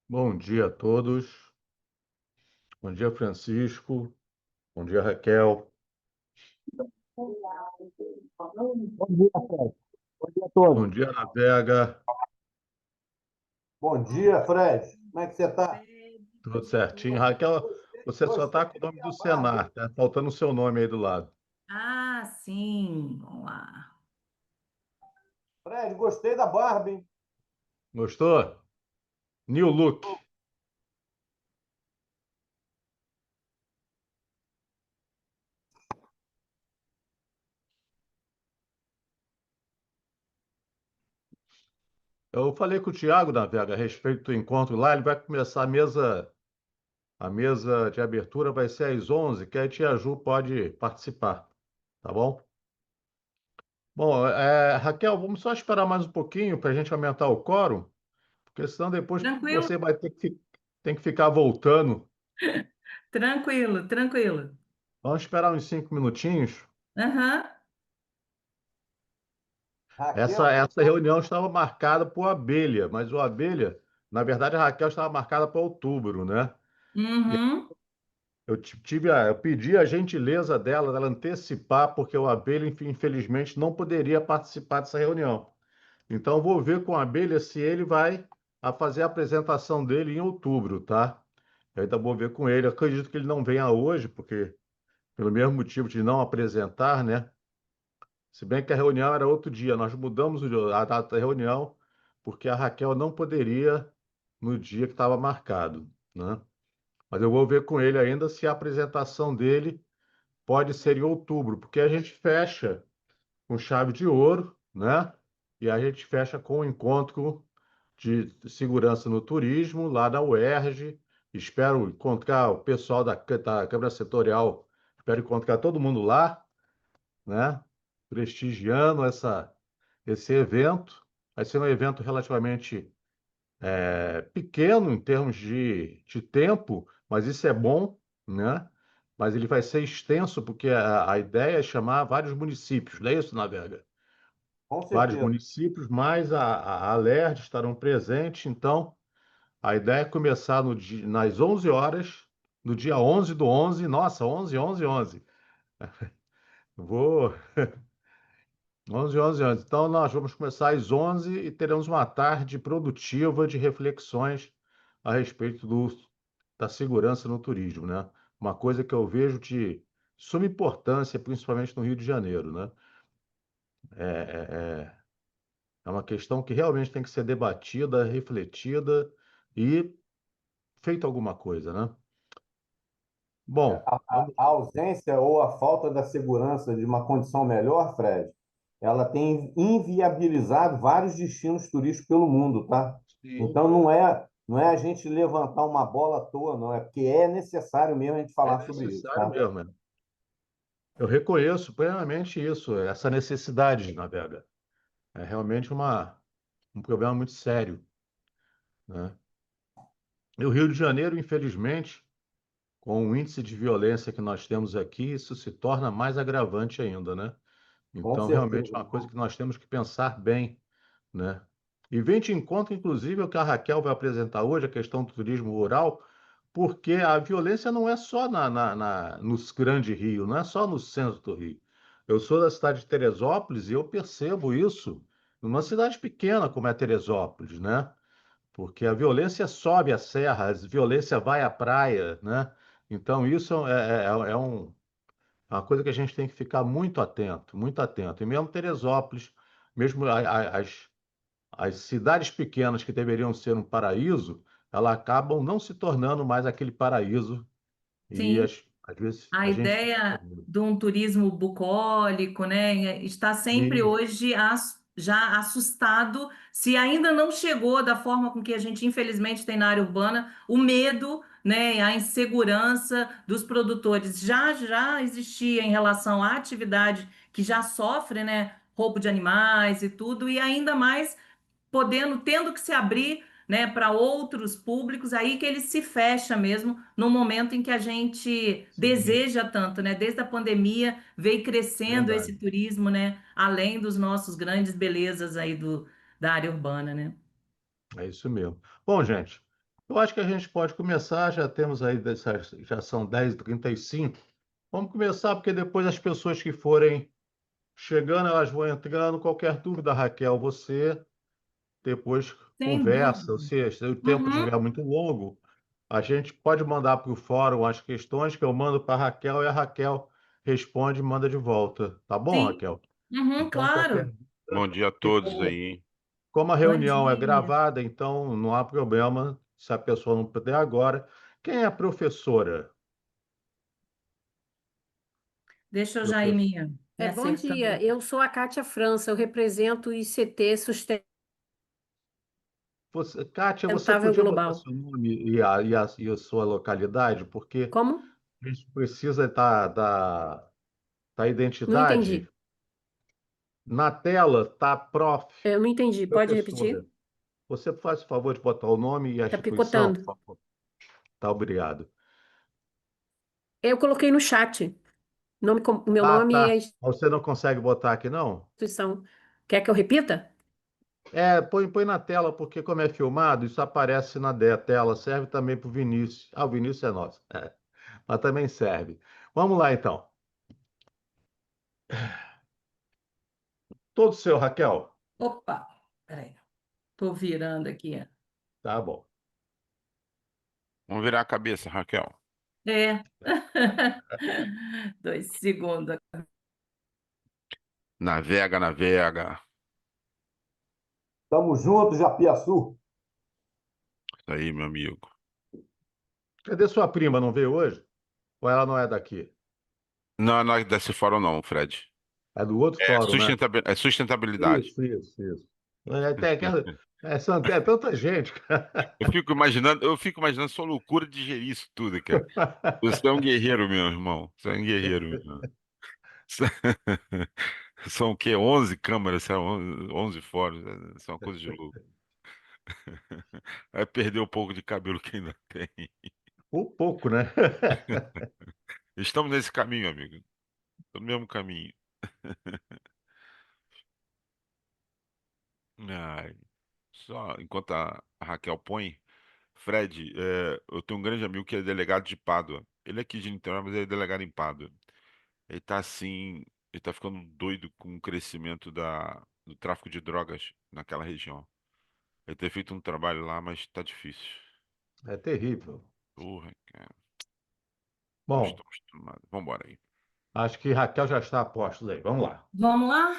Bom dia a todos. Bom dia, Francisco. Bom dia, Raquel. Bom dia, Fred. Bom dia a todos. Bom dia, Ana Vega. Bom dia, Fred. Como é que você está? Tudo certinho. Raquel, você só está Gostei com o nome do da barba. Senar, tá faltando o seu nome aí do lado. Ah, sim. Vamos lá. Fred, gostei da barba, hein? Gostou? New look. Eu falei com o Thiago da Vega a respeito do encontro lá. Ele vai começar a mesa de abertura vai ser às 11, que aí a Tia Ju pode participar, tá bom? Bom, Raquel, vamos só esperar mais um pouquinho para a gente aumentar o quórum, porque senão depois Tranquilo? você vai ter tem que ficar voltando. Tranquilo, tranquilo. Vamos esperar uns 5 minutinhos. Aham. Essa, Raquel, essa reunião estava marcada por Abelha, mas o Abelha, na verdade, a Raquel estava marcada para outubro, né? E Uhum. eu pedi a gentileza dela antecipar, porque o Abelha, infelizmente, não poderia participar dessa reunião. Então, eu vou ver com a Abelha se ele vai fazer a apresentação dele em outubro, tá? Eu ainda vou ver com ele. Eu acredito que ele não venha hoje, porque pelo mesmo motivo de não apresentar, né? Se bem que a reunião era outro dia, nós mudamos a data da reunião porque a Raquel não poderia no dia que estava marcado, né? Mas eu vou ver com ele ainda se a apresentação dele pode ser em outubro, porque a gente fecha com chave de ouro, né? E a gente fecha com o encontro de segurança no turismo lá da UERJ. Espero encontrar o pessoal da Câmara Setorial, espero encontrar todo mundo lá, né? Prestigiando esse evento. Vai ser um evento relativamente pequeno em termos de tempo, mas isso é bom, né? Mas ele vai ser extenso porque a ideia é chamar vários municípios, não é isso, Navega? com Vários certeza. municípios, mais a Alerj estarão presentes. Então, a ideia é começar nas 11 horas, no dia 11/11. Nossa, 11, 11, 11. Vou 11, 11, 11. Então, nós vamos começar às 11 e teremos uma tarde produtiva de reflexões a respeito da segurança no turismo, né? Uma coisa que eu vejo de suma importância, principalmente no Rio de Janeiro, né? É, é, é é uma questão que realmente tem que ser debatida, refletida e feita alguma coisa, né? Bom, vamos. A ausência ou a falta da segurança de uma condição melhor, Fred, ela tem inviabilizado vários destinos turísticos pelo mundo, tá? Sim, Então não é a gente levantar uma bola à toa, não, é porque é necessário mesmo a gente é falar sobre isso, necessário tá? mesmo, né? Eu reconheço plenamente isso, essa necessidade, Navega. É realmente um problema muito sério, né? E o Rio de Janeiro, infelizmente, com o índice de violência que nós temos aqui, isso se torna mais agravante ainda, né? Com Então, realmente certeza. é uma coisa que nós temos que pensar bem, né? E vem de encontro, inclusive, o que a Raquel vai apresentar hoje, a questão do turismo rural, porque a violência não é só nos grandes rios, não é só no centro do Rio. Eu sou da cidade de Teresópolis e eu percebo isso numa cidade pequena como é Teresópolis, né? Porque a violência sobe a serra, a violência vai à praia, né? Então, isso é uma coisa que a gente tem que ficar muito atento, muito atento. E mesmo Teresópolis, mesmo as cidades pequenas que deveriam ser um paraíso, elas acabam não se tornando mais aquele paraíso. E Sim. às vezes A a gente fica com ideia medo. de um turismo bucólico, né, está sempre E hoje já assustado, se ainda não chegou da forma com que a gente infelizmente tem na área urbana, o medo, né, a insegurança dos produtores já existia em relação à atividade que já sofre, né, roubo de animais e tudo, e ainda mais tendo que se abrir, né, para outros públicos, aí que ele se fecha mesmo no momento em que a gente sim, deseja tanto, né? Desde a pandemia veio crescendo esse verdade. turismo, né? Além dos nossos grandes belezas aí da área urbana, né? É isso mesmo. Bom, gente. Eu acho que a gente pode começar, já temos aí, já são 10h35. Vamos começar, porque depois as pessoas que forem chegando, elas vão entrando. Qualquer dúvida, Raquel, você depois Sem conversa. Ou dúvida. seja, se o tempo estiver Uhum, muito longo, a gente pode mandar para o fórum as questões que eu mando para a Raquel e a Raquel responde e manda de volta. Tá bom, sim. Raquel? Uhum, Então, qualquer claro. Bom dia a e todos aí. como a Bom reunião é dia. gravada, então não há problema se a pessoa não puder agora. Quem é a professora? Deixa eu já ir Professor. me Bom acertando dia, aqui. eu sou a Kátia França, eu represento o ICT Kátia, você Sustentável podia botar Global. seu nome e a sua localidade, porque Como? a gente precisa da Não identidade. entendi. Na tela está prof, Eu não entendi. Pode professora. repetir? Você faz o favor de botar o nome e a Tá instituição, picotando. por favor. Tá, obrigado. Eu coloquei no chat. Meu Ah, nome e a tá. Você não consegue botar aqui, não? instituição. Quer que eu repita? Põe na tela, porque como é filmado, isso aparece tela. Serve também para o Vinícius. Ah, o Vinícius é nosso. Mas também serve. Vamos lá, então. Todo seu, Raquel? Opa, peraí. Estou virando aqui. Tá bom. Vamos virar a cabeça, Raquel. É. 2 segundos. Navega, navega. Tamo junto, Japiaçu. Isso aí, meu amigo. Cadê sua prima? Não veio hoje? Ou ela não é daqui? Não, não é desse fórum não, Fred. É do outro fórum, né? É sustentabilidade. Isso. É tanta gente, cara. Eu fico imaginando sua loucura de gerir isso tudo, cara. Você é um guerreiro, meu irmão. Você é um guerreiro, meu irmão. São o quê? 11 câmaras, são 11 fóruns. São uma coisa de louco. Vai perder um pouco de cabelo que ainda tem. Por pouco, né? Estamos nesse caminho, amigo. No mesmo caminho. Ai, só enquanto a Raquel põe, Fred, eu tenho um grande amigo que é delegado de Pádua. Ele é aqui de Niterói, mas ele é delegado em Pádua. Ele tá assim, ele tá ficando doido com o crescimento do tráfico de drogas naquela região. Ele tem feito um trabalho lá, mas tá difícil. É terrível. Porra, cara, não Bom, estou acostumado. Vambora aí. acho que Raquel já está a postos aí. Vamos lá. Vamos lá?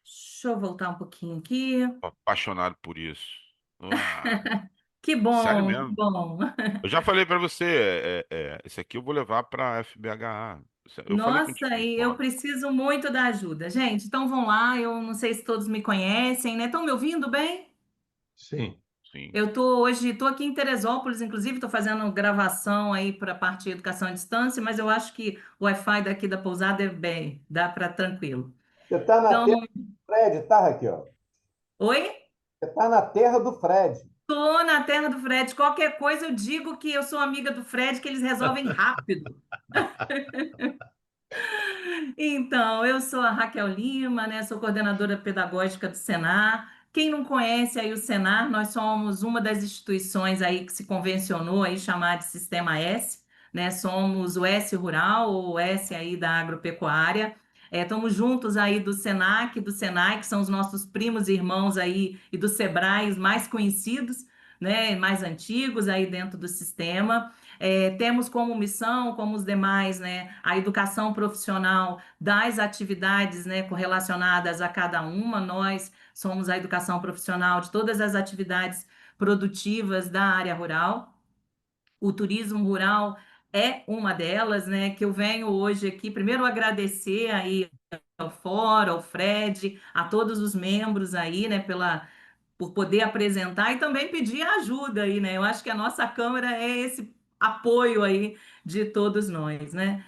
Deixa eu voltar um pouquinho aqui. Tô apaixonado por isso. Ah, Que sério bom, que mesmo. bom. Eu já falei pra você, esse aqui eu vou levar pra FBHA. Eu falei Nossa, contigo, e eu fora. preciso muito da ajuda. Gente, então vão lá. Eu não sei se todos me conhecem, né? Estão me ouvindo bem? Sim. Sim. Eu tô hoje, tô aqui em Teresópolis, inclusive, estou fazendo gravação aí para a parte de educação à distância, mas eu acho que o Wi-Fi daqui da pousada é bem, dá para tranquilo. Você está na Então, terra do Fred, tá, Raquel? oi? Você está na terra do Fred. Tô na terra do Fred. Qualquer coisa eu digo que eu sou amiga do Fred, que eles resolvem rápido. Então, eu sou a Raquel Lima, né? Sou coordenadora pedagógica do Senar. Quem não conhece aí o Senar, nós somos uma das instituições aí que se convencionou aí chamar de Sistema S, né? Somos o S Rural, ou o S aí da agropecuária. Estamos juntos aí do Senac, do Senai, que são os nossos primos e irmãos aí, e do Sebrae, os mais conhecidos, né? Mais antigos aí dentro do sistema. Temos como missão, como os demais, né, a educação profissional das atividades, né, correlacionadas a cada uma. Nós somos a educação profissional de todas as atividades produtivas da área rural. O turismo rural é uma delas, né, que eu venho hoje aqui, primeiro agradecer aí ao Fórum, ao Fred, a todos os membros aí, né, por poder apresentar e também pedir ajuda aí, né? Eu acho que a nossa Câmara é esse apoio aí de todos nós, né?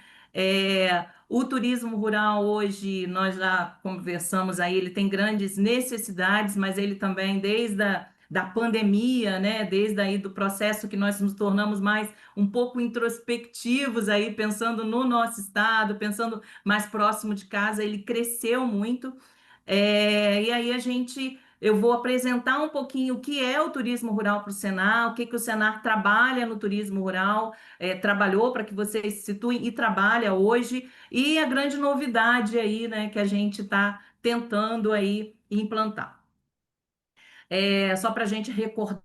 O turismo rural hoje, nós já conversamos aí, ele tem grandes necessidades, mas ele também, desde da pandemia, né? Desde aí do processo que nós nos tornamos mais um pouco introspectivos aí, pensando no nosso estado, pensando mais próximo de casa, ele cresceu muito. E aí a gente eu vou apresentar um pouquinho o que é o turismo rural para o Senar, o que que o Senar trabalha no turismo rural, trabalhou para que vocês se situem e trabalha hoje, e a grande novidade aí, né, que a gente está tentando aí implantar. Só para a gente recordar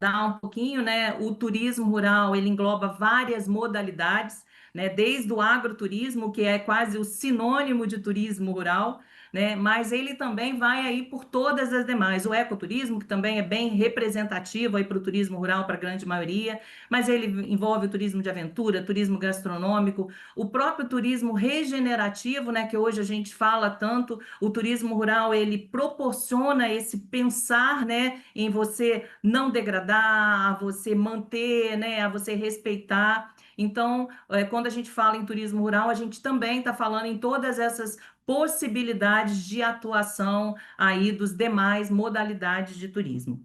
um pouquinho, né? O turismo rural, ele engloba várias modalidades, né? Desde o agroturismo, que é quase o sinônimo de turismo rural, né? Mas ele também vai aí por todas as demais. O ecoturismo, que também é bem representativo aí para o turismo rural, para a grande maioria, mas ele envolve o turismo de aventura, turismo gastronômico, o próprio turismo regenerativo, né? Que hoje a gente fala tanto, o turismo rural, ele proporciona esse pensar, né? Em você não degradar, a você manter, né, a você respeitar. Então, quando a gente fala em turismo rural, a gente também está falando em todas essas possibilidades de atuação aí dos demais modalidades de turismo.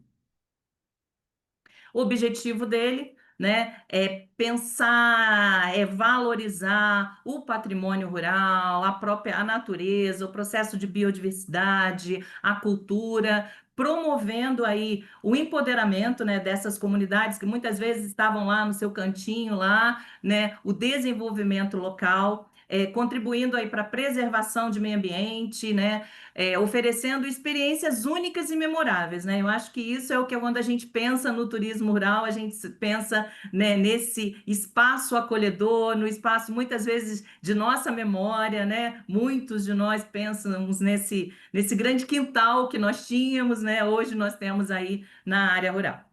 O objetivo dele, né, é pensar, é valorizar o patrimônio rural, a natureza, o processo de biodiversidade, a cultura, promovendo aí o empoderamento, né, dessas comunidades que muitas vezes estavam lá no seu cantinho lá, né, o desenvolvimento local, contribuindo aí para a preservação de meio ambiente, né, oferecendo experiências únicas e memoráveis, né? Eu acho que isso é o que quando a gente pensa no turismo rural, a gente pensa, né, nesse espaço acolhedor, no espaço muitas vezes de nossa memória, né? Muitos de nós pensamos nesse grande quintal que nós tínhamos, né? Hoje nós temos aí na área rural.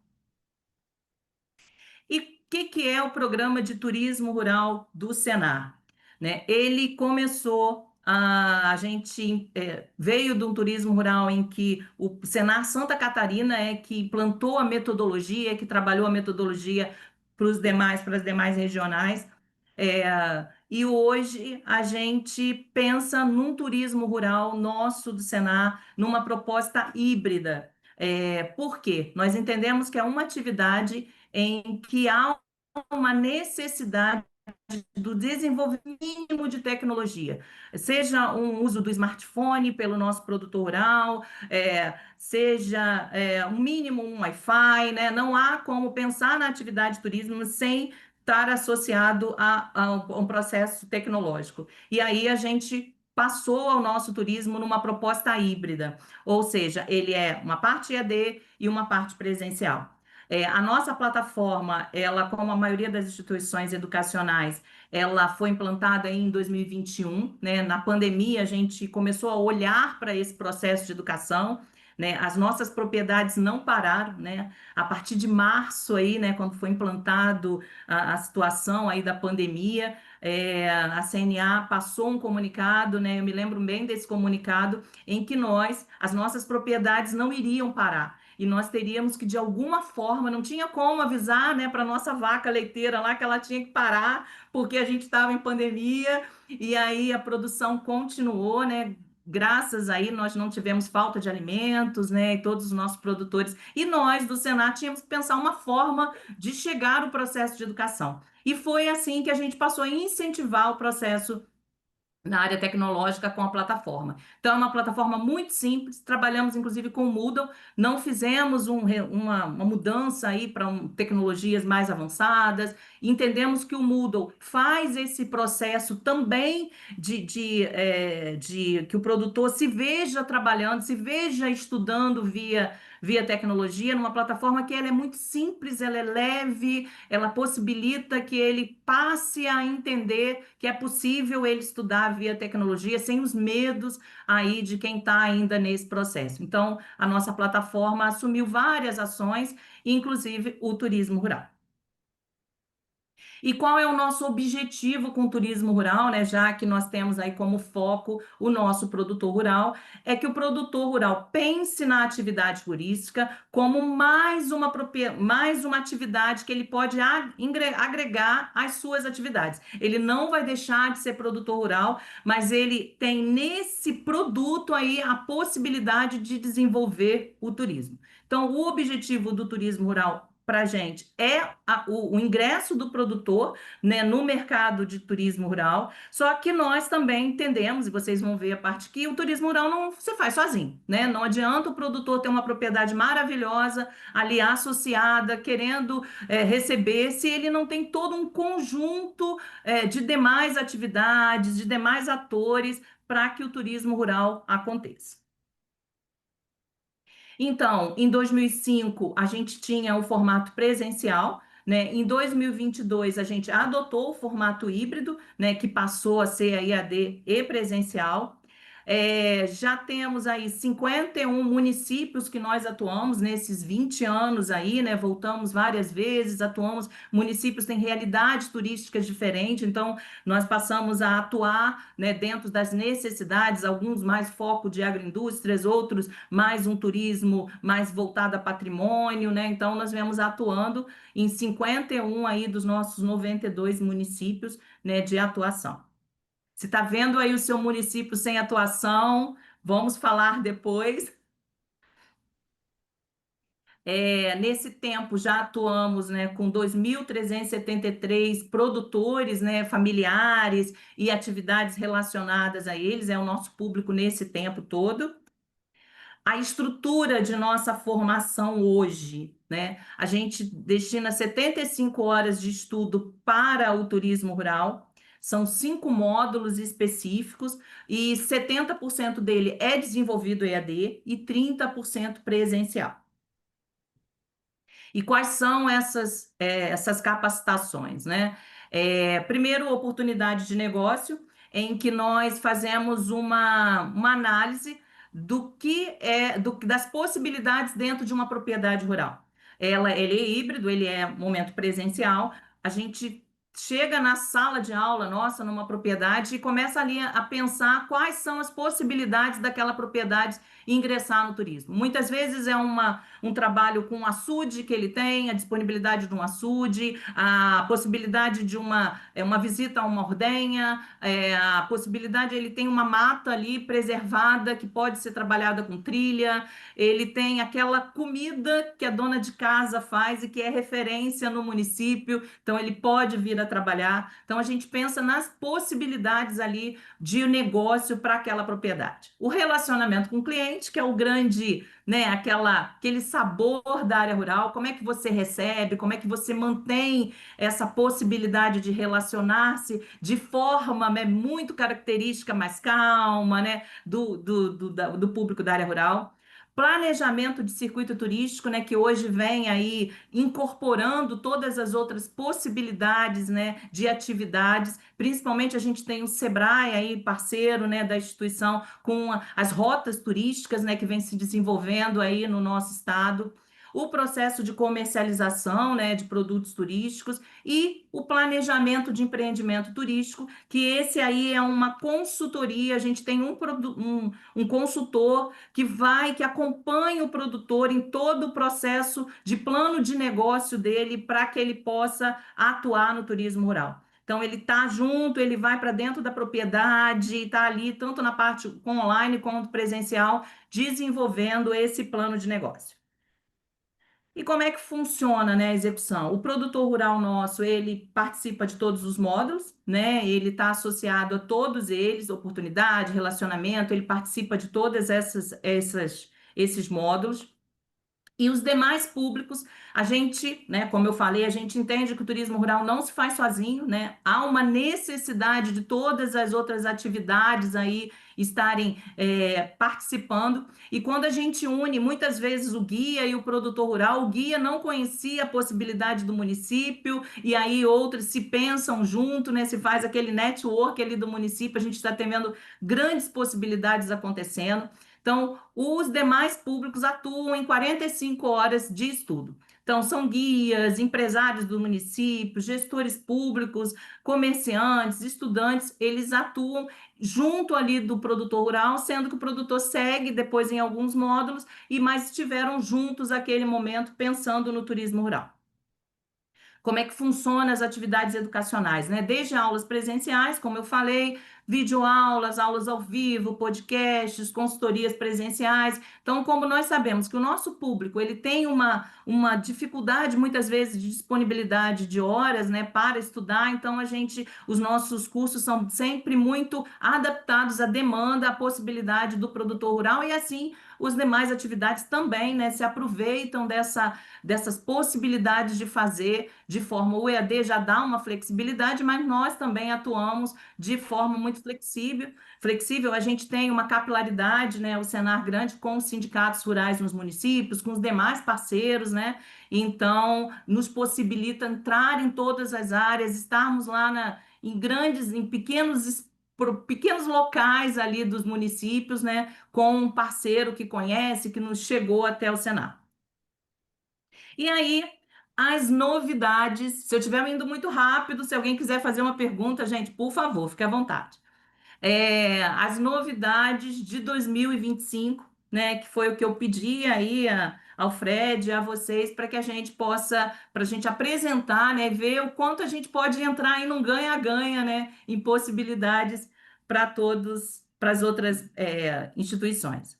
E o que é o programa de turismo rural do Senar? Né? Ele começou, a gente veio de um turismo rural em que o Senar Santa Catarina é que implantou a metodologia, que trabalhou a metodologia para as demais regionais. E hoje a gente pensa num turismo rural nosso do Senar, numa proposta híbrida. Por quê? Nós entendemos que é uma atividade em que há uma necessidade do desenvolvimento mínimo de tecnologia, seja um uso do smartphone pelo nosso produtor rural, seja um mínimo um Wi-Fi, né? Não há como pensar na atividade de turismo sem estar associado a um processo tecnológico. E aí a gente passou ao nosso turismo numa proposta híbrida, ou seja, ele é uma parte EAD e uma parte presencial. A nossa plataforma, ela, como a maioria das instituições educacionais, ela foi implantada em 2021, né? Na pandemia, a gente começou a olhar para esse processo de educação, né? As nossas propriedades não pararam, né? A partir de março aí, né, quando foi implantado a situação aí da pandemia, a CNA passou um comunicado, né? Eu me lembro bem desse comunicado em que as nossas propriedades não iriam parar e nós teríamos que, de alguma forma, não tinha como avisar, né, para nossa vaca leiteira lá que ela tinha que parar, porque a gente estava em pandemia, e aí a produção continuou, né? Graças aí nós não tivemos falta de alimentos, né? E todos os nossos produtores. E nós, do Senar, tínhamos que pensar uma forma de chegar ao processo de educação. E foi assim que a gente passou a incentivar o processo na área tecnológica com a plataforma. Então, é uma plataforma muito simples, trabalhamos inclusive com o Moodle, não fizemos uma mudança aí para tecnologias mais avançadas, entendemos que o Moodle faz esse processo também de que o produtor se veja trabalhando, se veja estudando via tecnologia, numa plataforma que ela é muito simples, ela é leve, ela possibilita que ele passe a entender que é possível ele estudar via tecnologia sem os medos aí de quem está ainda nesse processo. Então, a nossa plataforma assumiu várias ações, inclusive o turismo rural. E qual é o nosso objetivo com o turismo rural, né? Já que nós temos aí como foco o nosso produtor rural, é que o produtor rural pense na atividade turística como mais uma atividade que ele pode agregar às suas atividades. Ele não vai deixar de ser produtor rural, mas ele tem nesse produto aí a possibilidade de desenvolver o turismo. Então, o objetivo do turismo rural para a gente é o ingresso do produtor, né, no mercado de turismo rural, só que nós também entendemos, e vocês vão ver a parte que o turismo rural não se faz sozinho, né? Não adianta o produtor ter uma propriedade maravilhosa ali associada, querendo receber, se ele não tem todo um conjunto de demais atividades, de demais atores para que o turismo rural aconteça. Então, em 2005, a gente tinha o formato presencial, né? Em 2022, a gente adotou o formato híbrido, né? Que passou a ser a EAD e presencial. Já temos aí 51 municípios que nós atuamos nesses 20 anos aí, né? Voltamos várias vezes, atuamos. Municípios têm realidades turísticas diferentes, então nós passamos a atuar, né, dentro das necessidades, alguns mais foco de agroindústrias, outros mais um turismo mais voltado a patrimônio, né? Então nós viemos atuando em 51 aí dos nossos 92 municípios, né, de atuação. Se está vendo aí o seu município sem atuação, vamos falar depois. Nesse tempo já atuamos, né, com 2.373 produtores, né, familiares e atividades relacionadas a eles, é o nosso público nesse tempo todo. A estrutura de nossa formação hoje, né? A gente destina 75 horas de estudo para o turismo rural, são 5 módulos específicos e 70% dele é desenvolvido EAD e 30% presencial. E quais são essas capacitações, né? Primeiro, oportunidade de negócio, em que nós fazemos uma análise das possibilidades dentro de uma propriedade rural. Ele é híbrido, ele é momento presencial. A gente chega na sala de aula nossa, numa propriedade, e começa ali a pensar quais são as possibilidades daquela propriedade ingressar no turismo. Muitas vezes é um trabalho com açude que ele tem, a disponibilidade de um açude, a possibilidade de uma visita a uma ordenha, a possibilidade, ele tem uma mata ali preservada que pode ser trabalhada com trilha, ele tem aquela comida que a dona de casa faz e que é referência no município, então ele pode vir a trabalhar. Então a gente pensa nas possibilidades ali de negócio para aquela propriedade. O relacionamento com o cliente, que é o grande, né, aquele sabor da área rural, como é que você recebe, como é que você mantém essa possibilidade de relacionar-se de forma, né, muito característica, mais calma, né, do público da área rural. Planejamento de circuito turístico, né, que hoje vem aí incorporando todas as outras possibilidades, né, de atividades. Principalmente a gente tem o Sebrae aí, parceiro, né, da instituição, com as rotas turísticas, né, que vem se desenvolvendo aí no nosso estado. O processo de comercialização, né, de produtos turísticos e o planejamento de empreendimento turístico, que esse aí é uma consultoria, a gente tem um consultor que acompanha o produtor em todo o processo de plano de negócio dele para que ele possa atuar no turismo rural. Então, ele está junto, ele vai para dentro da propriedade, está ali, tanto na parte online quanto presencial, desenvolvendo esse plano de negócio. E como é que funciona, né, a execução? O produtor rural nosso, ele participa de todos os módulos, né? Ele está associado a todos eles, oportunidade, relacionamento, ele participa de todas esses módulos. E os demais públicos, a gente, né, como eu falei, a gente entende que o turismo rural não se faz sozinho, né? Há uma necessidade de todas as outras atividades aí estarem participando. E quando a gente une, muitas vezes, o guia e o produtor rural, o guia não conhecia a possibilidade do município, e aí outros se pensam junto, né? Se faz aquele network ali do município, a gente está tendo grandes possibilidades acontecendo. Então, os demais públicos atuam em 45 horas de estudo. Então, são guias, empresários do município, gestores públicos, comerciantes, estudantes, eles atuam junto ali do produtor rural, sendo que o produtor segue depois em alguns módulos, mas estiveram juntos naquele momento pensando no turismo rural. Como é que funcionam as atividades educacionais, né? Desde aulas presenciais, como eu falei, videoaulas, aulas ao vivo, podcasts, consultorias presenciais. Então, como nós sabemos que o nosso público ele tem uma dificuldade, muitas vezes, de disponibilidade de horas, né, para estudar, então os nossos cursos são sempre muito adaptados à demanda, à possibilidade do produtor rural, e assim as demais atividades também, né, se aproveitam dessas possibilidades de fazer de forma, o EAD já dá uma flexibilidade, mas nós também atuamos de forma muito flexível, a gente tem uma capilaridade, né, o Senar grande com os sindicatos rurais nos municípios, com os demais parceiros, né, então nos possibilita entrar em todas as áreas, estarmos lá em pequenos locais ali dos municípios, né, com um parceiro que conhece, que nos chegou até o Senar. E aí, as novidades, se eu estiver indo muito rápido, se alguém quiser fazer uma pergunta, gente, por favor, fique à vontade. As novidades de 2025, né, que foi o que eu pedi aí ao Fred, a vocês, para que a gente possa, para a gente apresentar, né, ver o quanto a gente pode entrar em um ganha-ganha, né, em possibilidades para todos, para as outras instituições.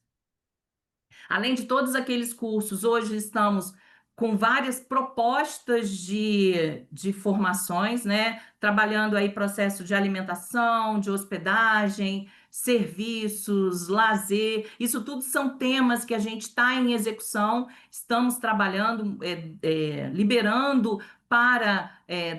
Além de todos aqueles cursos, hoje estamos com várias propostas de formações, né? Trabalhando aí processo de alimentação, de hospedagem, serviços, lazer. Isso tudo são temas que a gente está em execução, estamos trabalhando, liberando para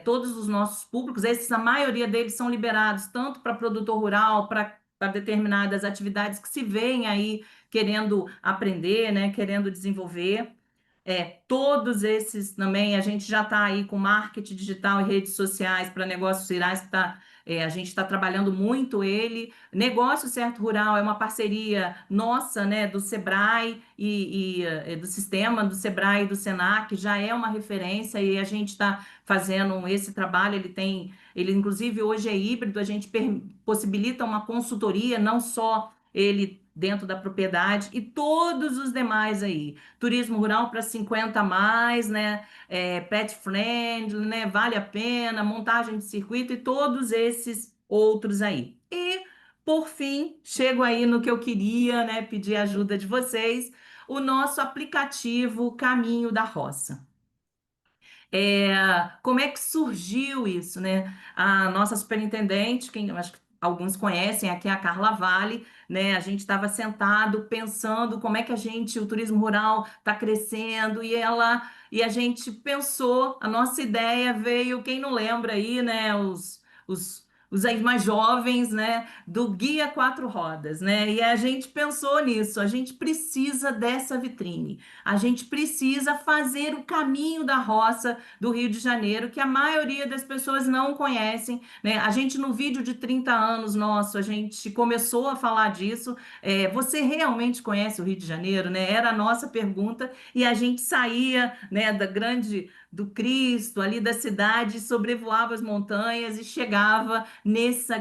todos os nossos públicos. A maioria deles são liberados tanto para produtor rural, para determinadas atividades que se veem aí querendo aprender, né, querendo desenvolver. Todos esses também, a gente já está aí com marketing digital e redes sociais para negócios rurais, a gente está trabalhando muito ele. Negócio Certo Rural é uma parceria nossa, né, do Sebrae e do sistema do Sebrae e do Senac, já é uma referência e a gente está fazendo esse trabalho. Ele inclusive hoje é híbrido, a gente possibilita uma consultoria, não só ele dentro da propriedade e todos os demais aí. Turismo rural para 50 a mais, né? Pet friendly, né? Vale a pena, montagem de circuito e todos esses outros aí. E, por fim, chego aí no que eu queria, né? Pedir ajuda de vocês, o nosso aplicativo Caminho da Roça. Como é que surgiu isso, né? A nossa superintendente, quem eu acho que alguns conhecem aqui, a Carla Vale, né? A gente estava sentado pensando como é que o turismo rural está crescendo e a gente pensou, a nossa ideia veio, quem não lembra aí, né? Os aí mais jovens, né? Do Guia Quatro Rodas, né? E a gente pensou nisso, a gente precisa dessa vitrine, a gente precisa fazer o caminho da roça do Rio de Janeiro, que a maioria das pessoas não conhecem, né? A gente, no vídeo de 30 anos nosso, a gente começou a falar disso. Você realmente conhece o Rio de Janeiro, né? Era a nossa pergunta, e a gente saía, né, do Cristo, ali da cidade, sobrevoava as montanhas e chegava nesse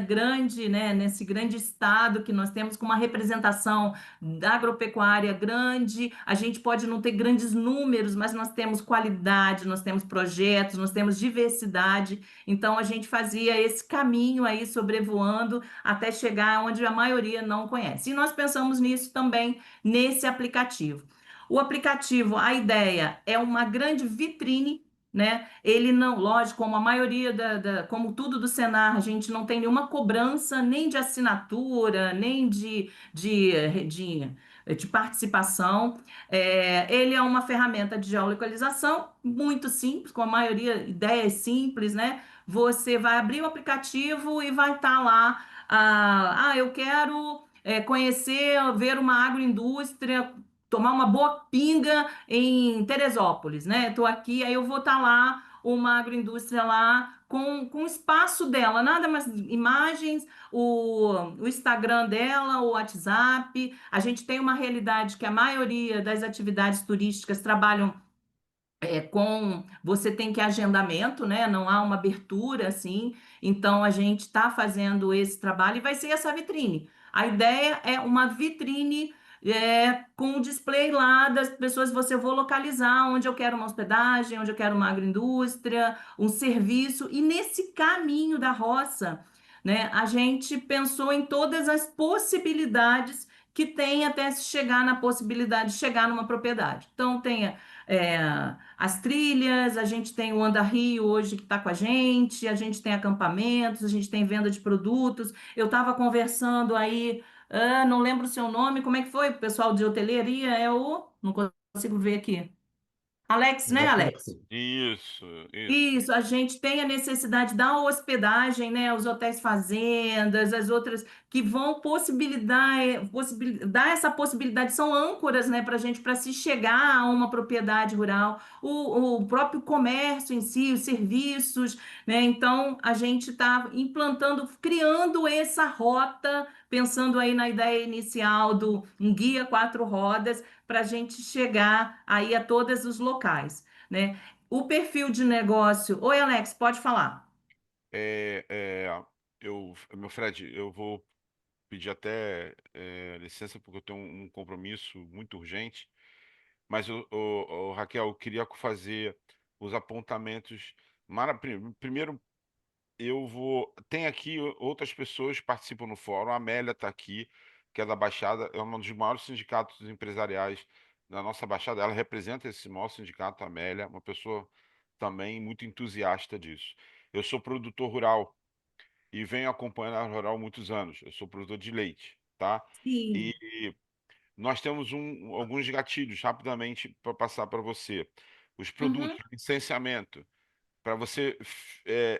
grande estado que nós temos, com uma representação da agropecuária grande. A gente pode não ter grandes números, mas nós temos qualidade, nós temos projetos, nós temos diversidade. Então a gente fazia esse caminho aí sobrevoando até chegar onde a maioria não conhece. E nós pensamos nisso também nesse aplicativo. O aplicativo, a ideia é uma grande vitrine, né? Ele não, lógico, como a maioria como tudo do Senar, a gente não tem nenhuma cobrança nem de assinatura, nem de participação. Ele é uma ferramenta de geolocalização muito simples, com a maioria ideias simples, né? Você vai abrir o aplicativo e vai estar lá. Eu quero conhecer, ver uma agroindústria, tomar uma boa pinga em Teresópolis, né? Estou aqui, aí eu vou estar lá, uma agroindústria lá, com o espaço dela, nada mais, imagens, o Instagram dela, o WhatsApp. A gente tem uma realidade que a maioria das atividades turísticas trabalham você tem que agendamento, né? Não há uma abertura assim. Então a gente está fazendo esse trabalho e vai ser essa vitrine. A ideia é uma vitrine com o display lá das pessoas. Você vou localizar onde eu quero uma hospedagem, onde eu quero uma agroindústria, um serviço. E nesse caminho da roça, né, a gente pensou em todas as possibilidades que tem até se chegar na possibilidade de chegar numa propriedade. Então, tem as trilhas, a gente tem o Anda Rio hoje que está com a gente tem acampamentos, a gente tem venda de produtos. Eu estava conversando aí, não lembro o seu nome, como é que foi? O pessoal de hotelaria não consigo ver aqui. Alex, né, Alex? Isso, isso. Isso, a gente tem a necessidade da hospedagem, né? Os hotéis fazendas, as outras que vão dar essa possibilidade, são âncoras, né, para a gente, para se chegar a uma propriedade rural, o próprio comércio em si, os serviços, né? Então, a gente está implantando, criando essa rota, pensando aí na ideia inicial do um guia quatro rodas, para a gente chegar aí a todos os locais, né? O perfil de negócio. Oi, Alex, pode falar. É, é, meu Fred, eu vou pedir até licença porque eu tenho um compromisso muito urgente, mas Raquel, eu queria fazer os apontamentos. Primeiro, eu vou. Tem aqui outras pessoas que participam no fórum. A Amélia está aqui, que é da Baixada, é um dos maiores sindicatos empresariais da nossa Baixada. Ela representa esse maior sindicato, a Amélia, uma pessoa também muito entusiasta disso. Eu sou produtor rural e venho acompanhando a rural há muitos anos. Eu sou produtor de leite, tá? Sim. E nós temos alguns gatilhos rapidamente para passar para você. Os Uhum, produtos, licenciamento para você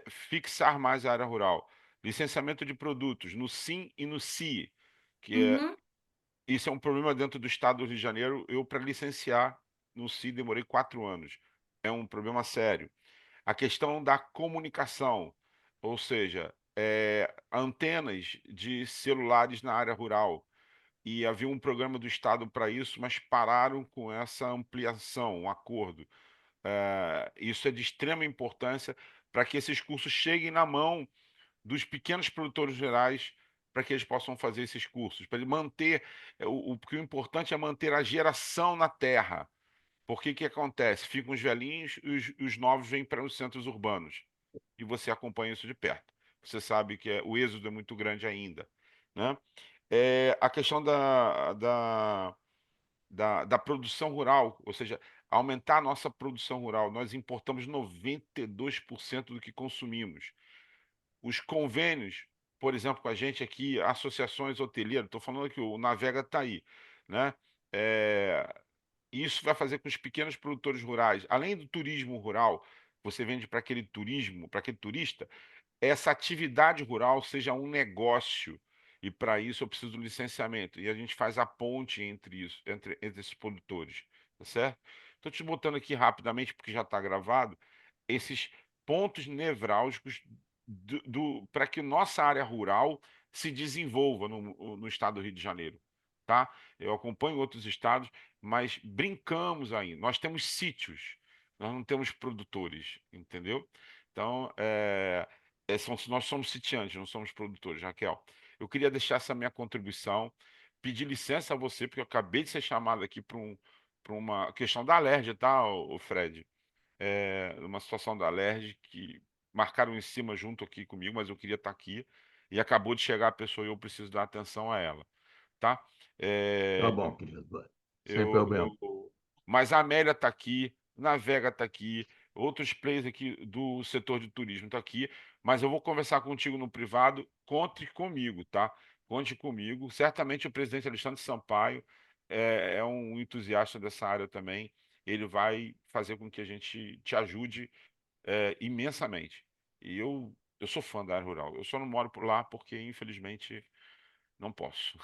fixar mais a área rural. Licenciamento de produtos no SIM e no CIE, que uhum, isso é um problema dentro do estado do Rio de Janeiro. Eu, para licenciar no CIE, demorei 4 anos. É um problema sério. A questão da comunicação, ou seja, antenas de celulares na área rural. E havia um programa do Estado para isso, mas pararam com essa ampliação, um acordo. Isso é de extrema importância para que esses cursos cheguem na mão dos pequenos produtores rurais, para que eles possam fazer esses cursos, para ele manter, porque o importante é manter a geração na terra. Porque que acontece? Ficam os velhinhos e os novos vêm para os centros urbanos. E você acompanha isso de perto. Você sabe que o êxodo é muito grande ainda, né? A questão da produção rural, ou seja, aumentar a nossa produção rural. Nós importamos 92% do que consumimos. Os convênios, por exemplo, com a gente aqui, associações hoteleiras, estou falando que o Navega está aí, né? É, isso vai fazer com os pequenos produtores rurais, além do turismo rural, você vende para aquele turismo, para aquele turista, essa atividade rural seja um negócio. E para isso eu preciso do licenciamento. E a gente faz a ponte entre isso, entre esses produtores, tá certo? Estou te botando aqui rapidamente, porque já está gravado, esses pontos nevrálgicos para que nossa área rural se desenvolva no estado do Rio de Janeiro, tá? Eu acompanho outros estados, mas brincamos ainda. Nós temos sítios, nós não temos produtores, entendeu? Então, nós somos sitiantes, não somos produtores, Raquel. Eu queria deixar essa minha contribuição, pedir licença a você, porque eu acabei de ser chamado aqui para uma questão da alergia, tá, o Fred? Uma situação da alergia que marcaram em cima junto aqui comigo, mas eu queria estar aqui e acabou de chegar a pessoa e eu preciso dar atenção a ela, tá? Tá É, bom, querido. Sem eu, problema. mas a Amélia está aqui, Navega está aqui, outros players aqui do setor de turismo estão aqui, mas eu vou conversar contigo no privado, conte comigo, tá? Conte comigo. Certamente o presidente Alexandre Sampaio é um entusiasta dessa área também. Ele vai fazer com que a gente te ajude imensamente. E eu sou fã da área rural. Eu só não moro por lá porque, infelizmente, não posso,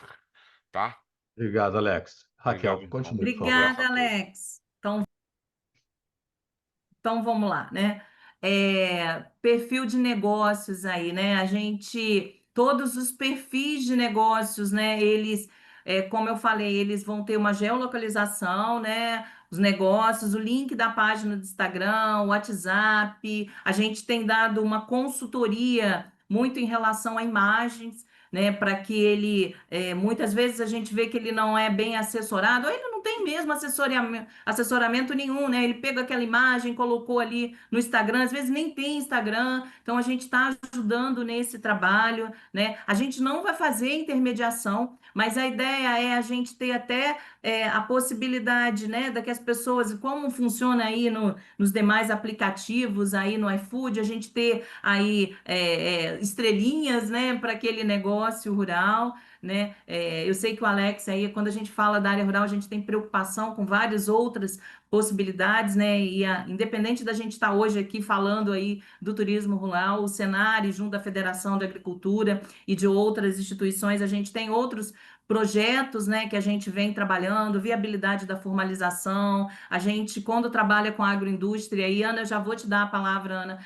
tá? Obrigado, Alex. Obrigado, Raquel, então. continue, por Um favor. abraço a obrigada, todos. Alex. Então vamos lá, né? Perfil de negócios aí, né? Todos os perfis de negócios, né? Como eu falei, eles vão ter uma geolocalização, né? Os negócios, o link da página do Instagram, o WhatsApp. A gente tem dado uma consultoria muito em relação a imagens, né? Para que muitas vezes a gente vê que ele não é bem assessorado, ou ele não tem mesmo assessoramento nenhum, né? Ele pega aquela imagem, colocou ali no Instagram, às vezes nem tem Instagram, então a gente está ajudando nesse trabalho, né? A gente não vai fazer intermediação, mas a ideia é a gente ter até a possibilidade, né, da que as pessoas, como funciona aí nos demais aplicativos, aí no iFood, a gente ter aí estrelinhas, né, para aquele negócio rural, né? Eu sei que o Alex aí, quando a gente fala da área rural, a gente tem preocupação com várias outras possibilidades, né? E independente da gente estar hoje aqui falando aí do turismo rural, o Senar, junto da Federação da Agricultura e de outras instituições, a gente tem outros projetos, né, que a gente vem trabalhando, viabilidade da formalização, a gente, quando trabalha com a agroindústria, e Ana, já vou te dar a palavra, Ana,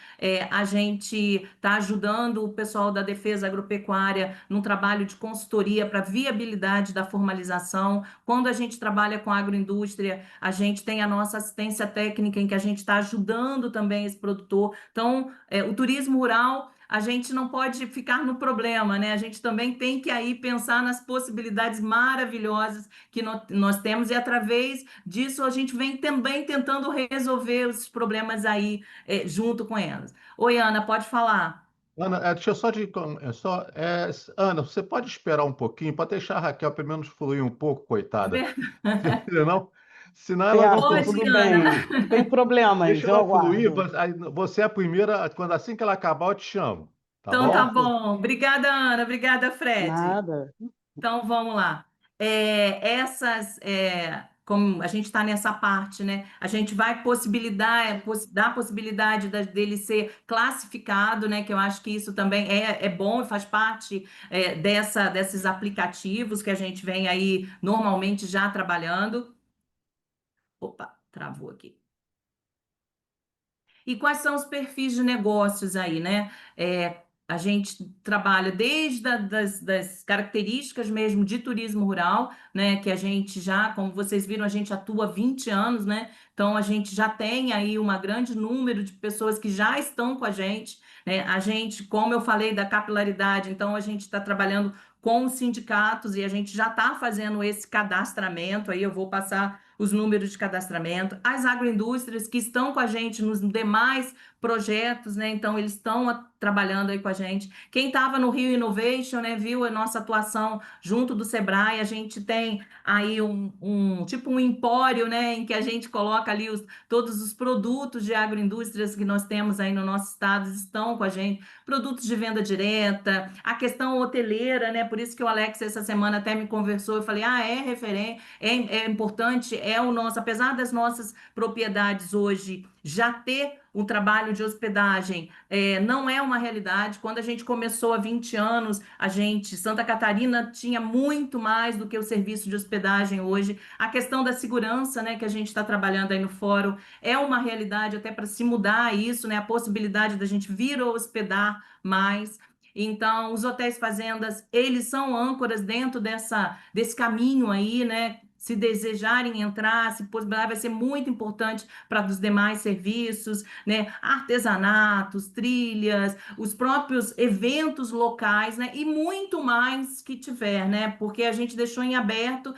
a gente está ajudando o pessoal da Defesa Agropecuária num trabalho de consultoria para viabilidade da formalização. Quando a gente trabalha com a agroindústria, a gente tem a nossa assistência técnica em que a gente está ajudando também esse produtor. Então, o turismo rural, a gente não pode ficar no problema, né? A gente também tem que aí pensar nas possibilidades maravilhosas que nós temos e através disso a gente vem também tentando resolver os problemas aí junto com elas. Oi, Ana, pode falar. Ana, deixa eu só Ana, você pode esperar um pouquinho, pode deixar a Raquel pelo menos fluir um pouco, coitada. Senão, senão ela não Certo, Pode, tudo Ana. bem. Não tem problemas, deixa eu ela fluir. aguardo. Aí você é a primeira, quando assim que ela acabar, eu te chamo, tá Então tá bom? Certo? bom. Obrigada, Ana. Obrigada, Fred. Nada. Então vamos lá. Como a gente está nessa parte, né? A gente vai dar a possibilidade dele ser classificado, né? Que eu acho que isso também é bom e faz parte desses aplicativos que a gente vem aí normalmente já trabalhando. Opa, travou aqui. E quais são os perfis de negócios aí, né? A gente trabalha desde das características mesmo de turismo rural, né? Que a gente já, como vocês viram, a gente atua há 20 anos, né? Então a gente já tem aí um grande número de pessoas que já estão com a gente, né? A gente, como eu falei da capilaridade, então a gente está trabalhando com os sindicatos e a gente já está fazendo esse cadastramento, aí eu vou passar os números de cadastramento, as agroindústrias que estão com a gente nos demais projetos, né? Então, eles estão trabalhando aí com a gente. Quem estava no Rio Innovation, né, viu a nossa atuação junto do Sebrae, a gente tem aí tipo um empório, né, em que a gente coloca ali todos os produtos de agroindústrias que nós temos aí no nosso estado, estão com a gente, produtos de venda direta, a questão hoteleira, né, por isso que o Alex essa semana até me conversou, eu falei, é referente, é importante, apesar das nossas propriedades hoje já ter um trabalho de hospedagem, não é uma realidade. Quando a gente começou há 20 anos, Santa Catarina tinha muito mais do que o serviço de hospedagem hoje. A questão da segurança, né, que a gente está trabalhando aí no fórum, é uma realidade até para se mudar isso, né, a possibilidade da gente vir a hospedar mais. Então, os hotéis fazendas, eles são âncoras dentro desse caminho aí, né? Se desejarem entrar, se possibilitar, vai ser muito importante para os demais serviços, né? Artesanatos, trilhas, os próprios eventos locais, né? E muito mais que tiver, né? Porque a gente deixou em aberto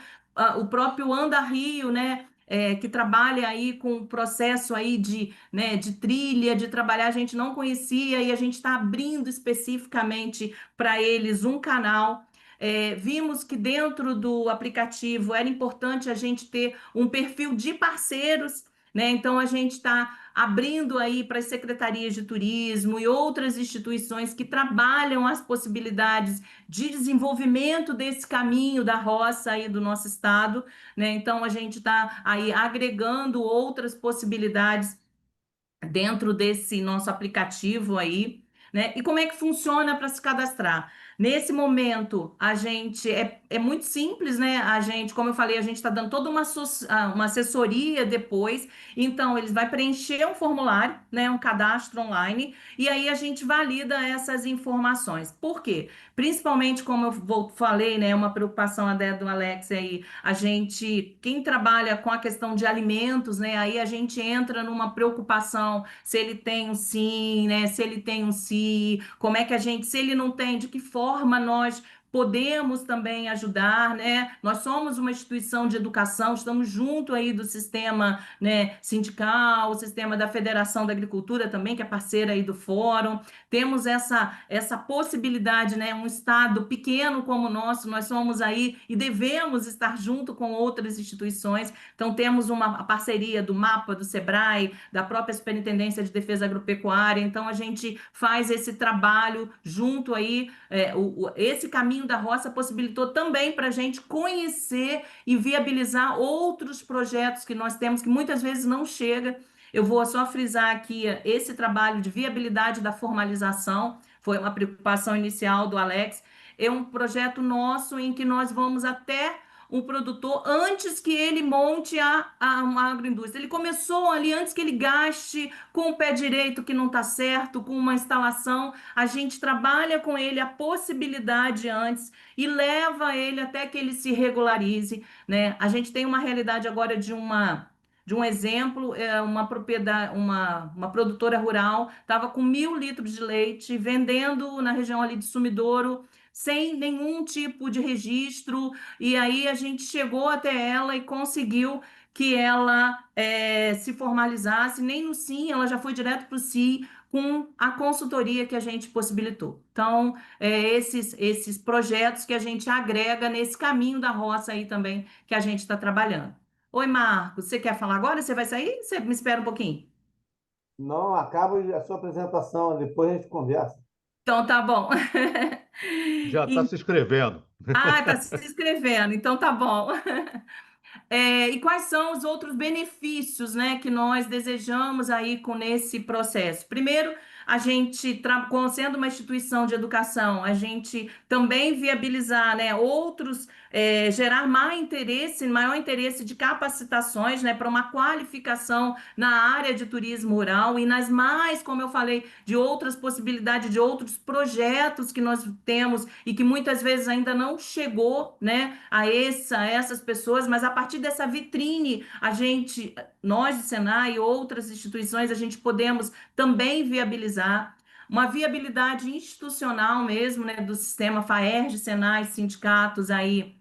o próprio Anda Rio, né? Que trabalha aí com o processo aí de trilha, de trabalhar, a gente não conhecia e a gente está abrindo especificamente para eles um canal. Vimos que dentro do aplicativo era importante a gente ter um perfil de parceiros, né? Então a gente está abrindo aí para as secretarias de turismo e outras instituições que trabalham as possibilidades de desenvolvimento desse caminho da roça aí do nosso estado, né? Então a gente está aí agregando outras possibilidades dentro desse nosso aplicativo aí, né? E como é que funciona para se cadastrar? Nesse momento, a gente é muito simples, né? A gente, como eu falei, a gente está dando toda uma assessoria depois. Então, eles vai preencher um formulário, né? Um cadastro online, e aí a gente valida essas informações. Por quê? Principalmente, como eu falei, né? Uma preocupação até do Alex aí, quem trabalha com a questão de alimentos, né? Aí a gente entra numa preocupação se ele tem um SIM, né? Se ele tem um CI, como é que se ele não tem, de que forma nós podemos também ajudar, né? Nós somos uma instituição de educação, estamos junto aí do sistema, né, sindical, o sistema da Federação da Agricultura também, que é parceira aí do Fórum. Temos essa possibilidade, né? Um estado pequeno como o nosso, nós somos aí e devemos estar junto com outras instituições. Então, temos uma parceria do MAPA, do SEBRAE, da própria Superintendência de Defesa Agropecuária. Então, a gente faz esse trabalho junto aí. Esse caminho da roça possibilitou também para a gente conhecer e viabilizar outros projetos que nós temos, que muitas vezes não chega. Eu vou só frisar aqui esse trabalho de viabilidade da formalização, foi uma preocupação inicial do Alex. É um projeto nosso em que nós vamos até o produtor antes que ele monte uma agroindústria. Ele começou ali antes que ele gaste com o pé direito que não está certo, com uma instalação. A gente trabalha com ele a possibilidade antes e leva ele até que ele se regularize, né? A gente tem uma realidade agora de um exemplo, uma propriedade, uma produtora rural estava com 1.000 litros de leite vendendo na região ali de Sumidouro sem nenhum tipo de registro, e aí a gente chegou até ela e conseguiu que ela se formalizasse, nem no SIM, ela já foi direto para o SI com a consultoria que a gente possibilitou. Então, esses projetos que a gente agrega nesse caminho da roça aí também que a gente está trabalhando. Oi, Marcos, você quer falar agora? Você vai sair? Você me espera um pouquinho. Não, acaba a sua apresentação, depois a gente conversa. Então, tá bom. Já está se inscrevendo. Tá se inscrevendo, então tá bom. E quais são os outros benefícios, né, que nós desejamos aí com esse processo? Primeiro, a gente, sendo uma instituição de educação, a gente também viabilizar, né, gerar maior interesse de capacitações, né, para uma qualificação na área de turismo rural e nas mais, como eu falei, de outras possibilidades, de outros projetos que nós temos e que muitas vezes ainda não chegou, né, a essas pessoas, mas a partir dessa vitrine, nós do Senai e outras instituições, a gente podemos também viabilizar uma viabilidade institucional mesmo, né, do sistema FAERJ, Senai, sindicatos aí,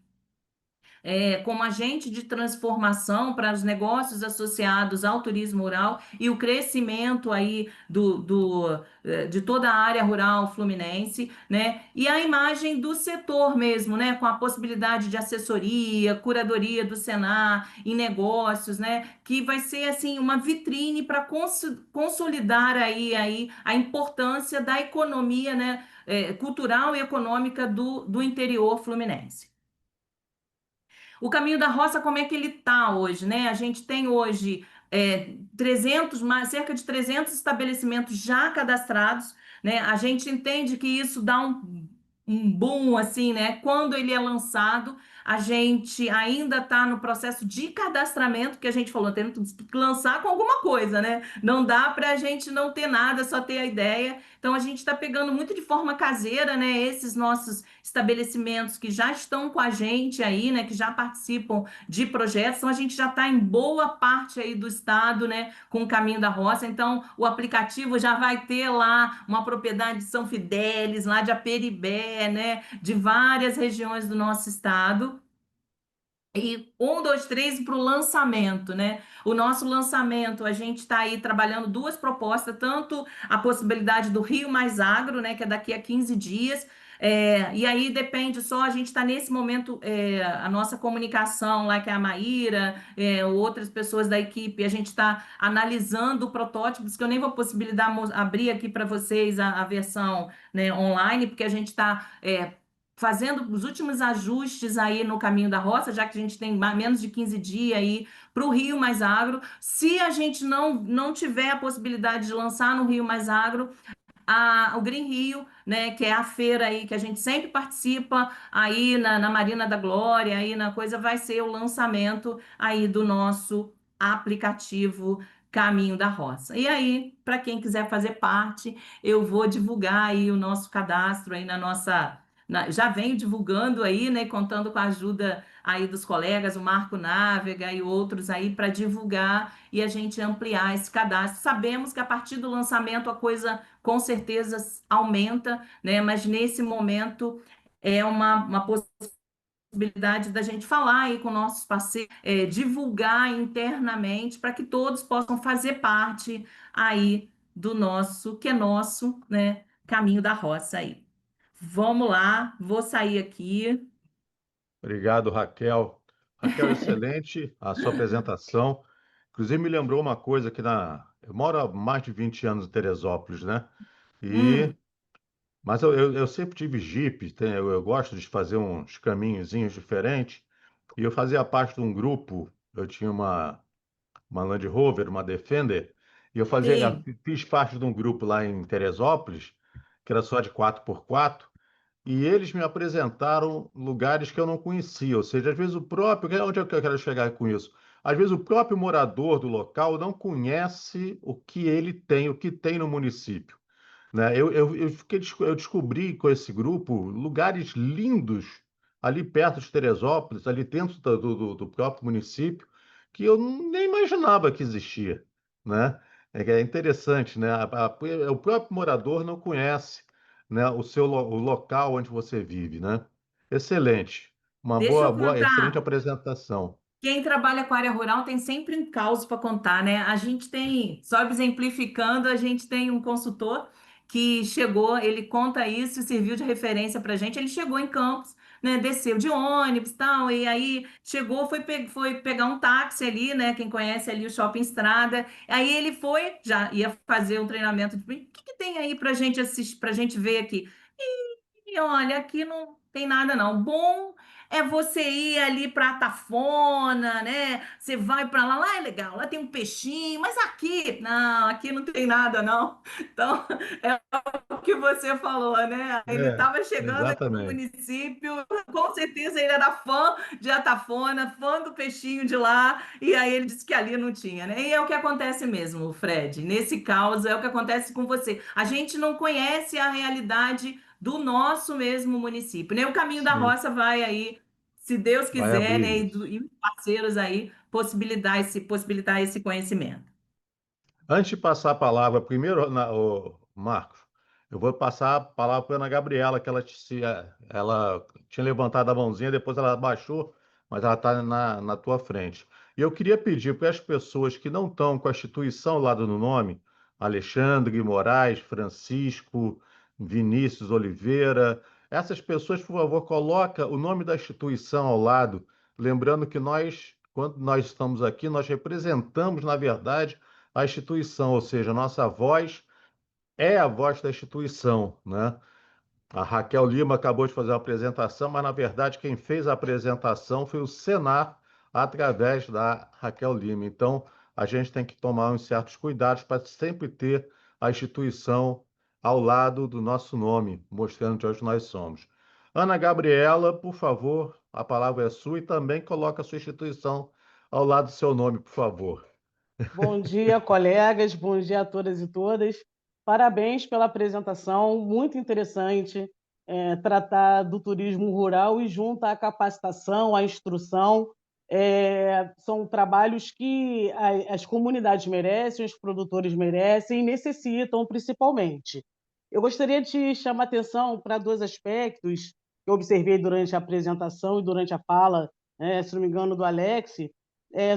como agente de transformação para os negócios associados ao turismo rural e o crescimento aí de toda a área rural fluminense, né? E a imagem do setor mesmo, né? Com a possibilidade de assessoria, curadoria do Senar em negócios, né? Que vai ser assim uma vitrine para consolidar aí a importância da economia, né? Cultural e econômica do interior fluminense. O caminho da roça, como é que ele está hoje, né? A gente tem hoje cerca de 300 estabelecimentos já cadastrados, né? A gente entende que isso dá um boom, assim, né? Quando ele é lançado, a gente ainda está no processo de cadastramento, que a gente falou, temos que lançar com alguma coisa, né? Não dá para a gente não ter nada, só ter a ideia. Então, a gente está pegando muito de forma caseira, né? Esses nossos estabelecimentos que já estão com a gente aí, né? Que já participam de projetos. Então, a gente já está em boa parte aí do estado, né? Com o Caminho da Roça. Então, o aplicativo já vai ter lá uma propriedade de São Fidélis, lá de Aperibé, né? De várias regiões do nosso estado. E 2, 3 para o lançamento, né? O nosso lançamento, a gente está aí trabalhando duas propostas, tanto a possibilidade do Rio Mais Agro, né? Que é daqui a 15 dias. E aí depende só, a gente está nesse momento, a nossa comunicação lá, que é a Maíra, outras pessoas da equipe, a gente está analisando protótipos, que eu nem vou possibilitar abrir aqui para vocês a versão, né, online, porque a gente está fazendo os últimos ajustes aí no Caminho da Roça, já que a gente tem menos de 15 dias aí para o Rio Mais Agro. Se a gente não tiver a possibilidade de lançar no Rio Mais Agro, o Green Rio, né, que é a feira aí que a gente sempre participa aí na Marina da Glória, aí na coisa, vai ser o lançamento aí do nosso aplicativo Caminho da Roça. E aí, para quem quiser fazer parte, eu vou divulgar aí o nosso cadastro aí já venho divulgando aí, né, contando com a ajuda aí dos colegas, o Marco Návega e outros aí, para divulgar e a gente ampliar esse cadastro. Sabemos que a partir do lançamento a coisa com certeza aumenta, né, mas nesse momento é uma possibilidade da gente falar aí com nossos parceiros, divulgar internamente para que todos possam fazer parte aí do nosso, que é nosso, né, caminho da roça aí. Vamos lá, vou sair aqui. Obrigado, Raquel. Raquel, excelente a sua apresentação. Inclusive, me lembrou uma coisa que eu moro há mais de 20 anos em Teresópolis, né? E... Hum, Mas eu sempre tive Jeep, eu gosto de fazer uns caminhozinhos diferentes. E eu fazia parte de um grupo, eu tinha uma Land Rover, uma Defender, e sim. fiz parte de um grupo lá em Teresópolis, que era só de 4x4. E eles me apresentaram lugares que eu não conhecia, ou seja, às vezes o próprio, onde é que eu quero chegar com isso? Às vezes o próprio morador do local não conhece o que ele tem, o que tem no município, né? Eu descobri com esse grupo lugares lindos ali perto de Teresópolis, ali dentro do próprio município, que eu nem imaginava que existia, né? É interessante, né? O próprio morador não conhece, né, o local onde você vive, né? Excelente. Uma Deixa eu excelente contar. apresentação. Quem trabalha com área rural tem sempre um caos para contar, né? A gente tem, só exemplificando, a gente tem um consultor que chegou, ele conta isso e serviu de referência para a gente. Ele chegou em Campos, né? Desceu de ônibus e tal, e aí chegou, foi pegar um táxi ali, né? Quem conhece ali o Shopping Estrada. Aí ele foi, já ia fazer um treinamento de o que tem aí para gente assistir, para gente ver aqui? E olha, aqui não tem nada não. Bom é você ir ali para Tafona, né? Você vai para lá, lá é legal, lá tem um peixinho, mas aqui, não, aqui não tem nada não. Então, é o que você falou, né? Ele É, estava chegando aqui no exatamente. município, com certeza ele era fã de Atafona, fã do peixinho de lá, e aí ele disse que ali não tinha, né? E é o que acontece mesmo, Fred. Nesse caso, é o que acontece com você. A gente não conhece a realidade do nosso mesmo município, né? O caminho da Sim, roça vai aí, se Deus vai quiser, abrir né? isso. E os parceiros aí possibilitar esse conhecimento. Antes de passar a palavra, primeiro, Marcos, eu vou passar a palavra para a Ana Gabriela, que ela tinha levantado a mãozinha, depois ela baixou, mas ela está na tua frente. E eu queria pedir para as pessoas que não estão com a instituição ao lado no nome, Alexandre Moraes, Francisco, Vinícius Oliveira, essas pessoas, por favor, coloca o nome da instituição ao lado, lembrando que nós, quando nós estamos aqui, nós representamos, na verdade, a instituição, ou seja, a nossa voz é a voz da instituição, né? A Raquel Lima acabou de fazer uma apresentação, mas na verdade quem fez a apresentação foi o Senar através da Raquel Lima. Então, a gente tem que tomar uns certos cuidados para sempre ter a instituição ao lado do nosso nome, mostrando de onde nós somos. Ana Gabriela, por favor, a palavra é sua e também coloca a sua instituição ao lado do seu nome, por favor. Bom dia, colegas, bom dia a todas e todas. Parabéns pela apresentação, muito interessante tratar do turismo rural e junto à capacitação, à instrução. São trabalhos que as comunidades merecem, os produtores merecem e necessitam principalmente. Eu gostaria de chamar atenção para dois aspectos que eu observei durante a apresentação e durante a fala, se não me engano, do Alex,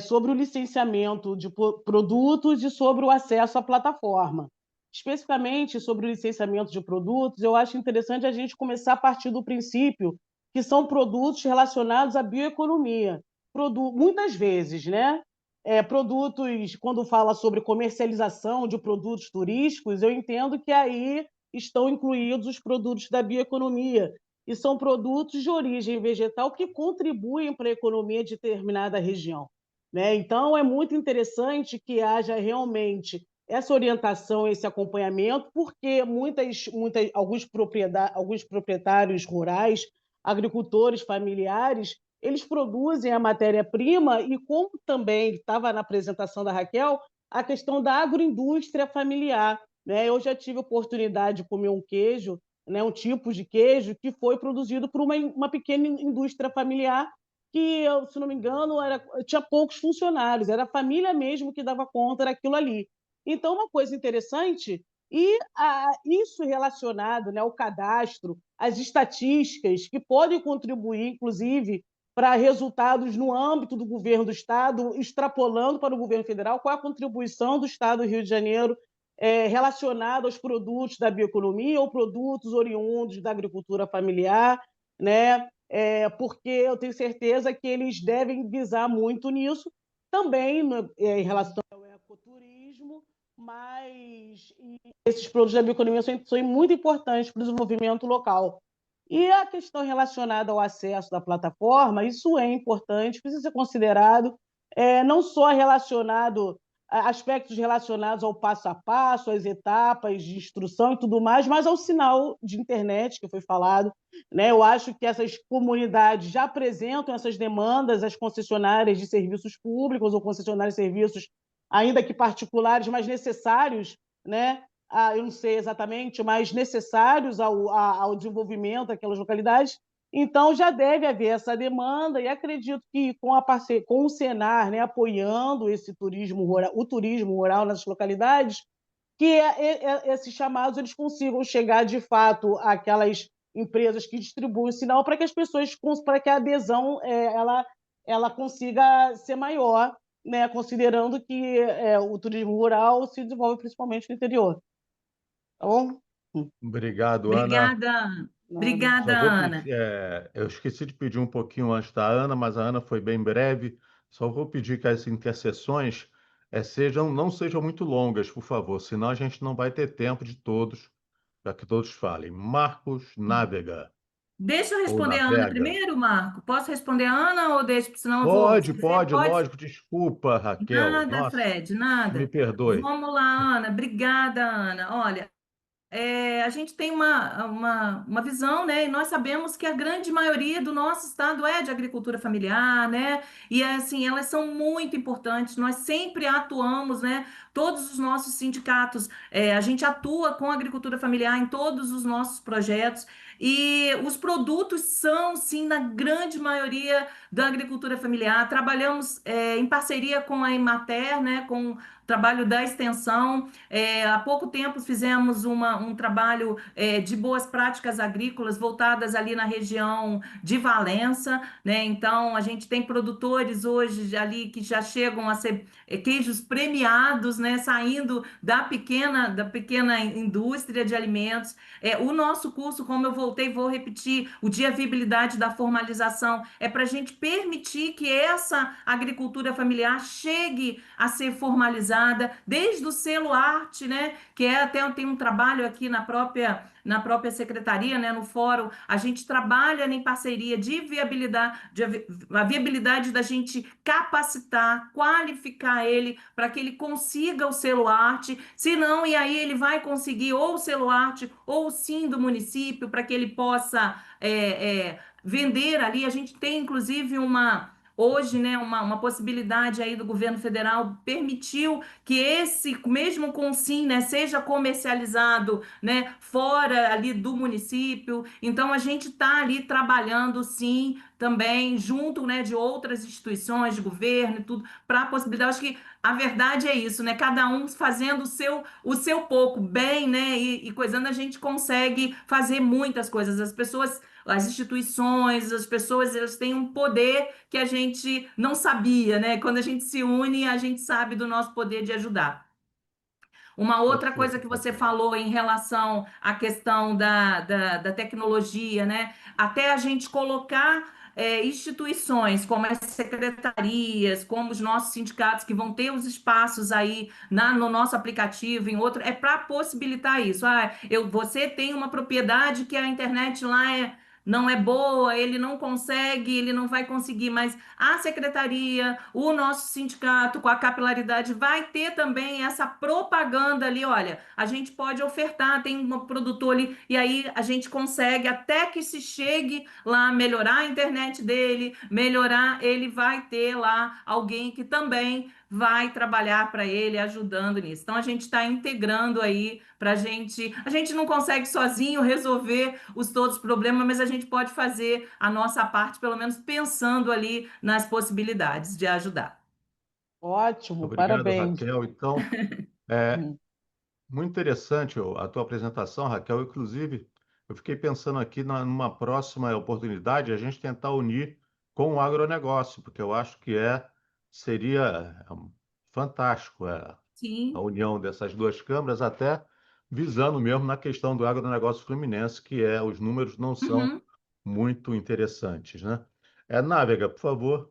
sobre o licenciamento de produtos e sobre o acesso à plataforma. Especificamente sobre o licenciamento de produtos, eu acho interessante a gente começar a partir do princípio que são produtos relacionados à bioeconomia. Muitas vezes, né? Produtos, quando fala sobre comercialização de produtos turísticos, eu entendo que aí estão incluídos os produtos da bioeconomia, e são produtos de origem vegetal que contribuem para a economia de determinada região, né? Então, é muito interessante que haja realmente essa orientação, esse acompanhamento, porque alguns proprietários rurais, agricultores familiares, eles produzem a matéria-prima e, como também estava na apresentação da Raquel, a questão da agroindústria familiar, né? Eu já tive a oportunidade de comer um queijo, né, um tipo de queijo que foi produzido por uma pequena indústria familiar que, se não me engano, tinha poucos funcionários, era a família mesmo que dava conta daquilo ali. Então, uma coisa interessante E isso relacionado, né, ao cadastro, às estatísticas, que podem contribuir, inclusive, para resultados no âmbito do governo do Estado, extrapolando para o governo federal, qual a contribuição do Estado do Rio de Janeiro relacionada aos produtos da bioeconomia ou produtos oriundos da agricultura familiar, né? Porque eu tenho certeza que eles devem visar muito nisso, também em relação ao ecoturismo, mas esses produtos da bioeconomia são muito importantes para o desenvolvimento local. E a questão relacionada ao acesso da plataforma, isso é importante, precisa ser considerado, não só relacionado a aspectos relacionados ao passo a passo, às etapas de instrução e tudo mais, mas ao sinal de internet que foi falado, né? Eu acho que essas comunidades já apresentam essas demandas às concessionárias de serviços públicos ou concessionárias de serviços, ainda que particulares, mas necessários, né? Eu não sei exatamente, mas necessários ao desenvolvimento daquelas localidades. Então, já deve haver essa demanda, e acredito que com o Senar, né, apoiando esse turismo rural, o turismo rural nas localidades, que esses chamados eles consigam chegar de fato àquelas empresas que distribuem o sinal para que as pessoas, para que a adesão ela consiga ser maior, né, considerando que o turismo rural se desenvolve principalmente no interior. Tá bom? Obrigado, Ana. Obrigada, Nada. obrigada, Só vou Ana. pedir, eu esqueci de pedir um pouquinho antes da Ana, mas a Ana foi bem breve. Só vou pedir que as interseções não sejam muito longas, por favor, senão a gente não vai ter tempo de todos, para que todos falem. Marcos navega Deixa eu ou responder a Ana navega. primeiro, Marco. Posso responder a Ana ou deixa, senão eu vou. Pode, Se quiser, pode, pode. lógico. Desculpa, Raquel. Nada, Nossa, Fred, me nada. perdoe. Vamos lá, Ana. Obrigada, Ana. Olha, a gente tem uma visão, né? E nós sabemos que a grande maioria do nosso estado é de agricultura familiar, né? E assim, elas são muito importantes. Nós sempre atuamos, né? Todos os nossos sindicatos, a gente atua com agricultura familiar em todos os nossos projetos. E os produtos são, sim, na grande maioria da agricultura familiar. Trabalhamos, em parceria com a Emater, né? Com o trabalho da extensão. Há pouco tempo fizemos um trabalho de boas práticas agrícolas voltadas ali na região de Valença, né? Então, a gente tem produtores hoje ali que já chegam a ser queijos premiados, né? Saindo da pequena indústria de alimentos. O nosso curso, como eu voltei, vou repetir, o dia viabilidade da formalização é para a gente permitir que essa agricultura familiar chegue a ser formalizada, desde o selo arte, né? Que até tem um trabalho aqui na própria secretaria, né? No fórum, a gente trabalha em parceria de viabilidade, a viabilidade da gente capacitar, qualificar ele para que ele consiga o selo arte, se não, e aí ele vai conseguir ou o selo arte ou o sim do município para que ele possa vender ali. A gente tem inclusive hoje, né, uma possibilidade aí do governo federal permitiu que esse, mesmo com sim, né, seja comercializado, né, fora ali do município. Então a gente está ali trabalhando sim também junto, né, de outras instituições de governo e tudo para a possibilidade. Acho que a verdade é isso, né? Cada um fazendo o seu pouco bem, né? E coisando, a gente consegue fazer muitas coisas. As instituições, as pessoas, elas têm um poder que a gente não sabia, né? Quando a gente se une, a gente sabe do nosso poder de ajudar. Uma outra coisa Perfeito, que você Raquel. falou em relação à questão da tecnologia, né? Até a gente colocar instituições como as secretarias, como os nossos sindicatos, que vão ter os espaços aí no nosso aplicativo, em outro, para possibilitar isso. Você tem uma propriedade que a internet lá não é boa, ele não consegue, ele não vai conseguir, mas a secretaria, o nosso sindicato, com a capilaridade, vai ter também essa propaganda ali. Olha, a gente pode ofertar, tem um produtor ali, e aí a gente consegue, até que se chegue lá, melhorar a internet dele, melhorar, ele vai ter lá alguém que também vai trabalhar para ele, ajudando nisso. Então, a gente está integrando aí para a gente não consegue sozinho resolver todos os problemas, mas a gente pode fazer a nossa parte, pelo menos pensando ali nas possibilidades de ajudar. Ótimo, Obrigado, parabéns. Raquel. Então, é, Muito interessante a tua apresentação, Raquel. Inclusive, eu fiquei pensando aqui numa próxima oportunidade a gente tentar unir com o agronegócio, porque eu acho que seria fantástico a Sim. união dessas duas câmaras, até visando mesmo na questão do agronegócio fluminense, os números não são Uhum. muito interessantes, né? Návega, por favor.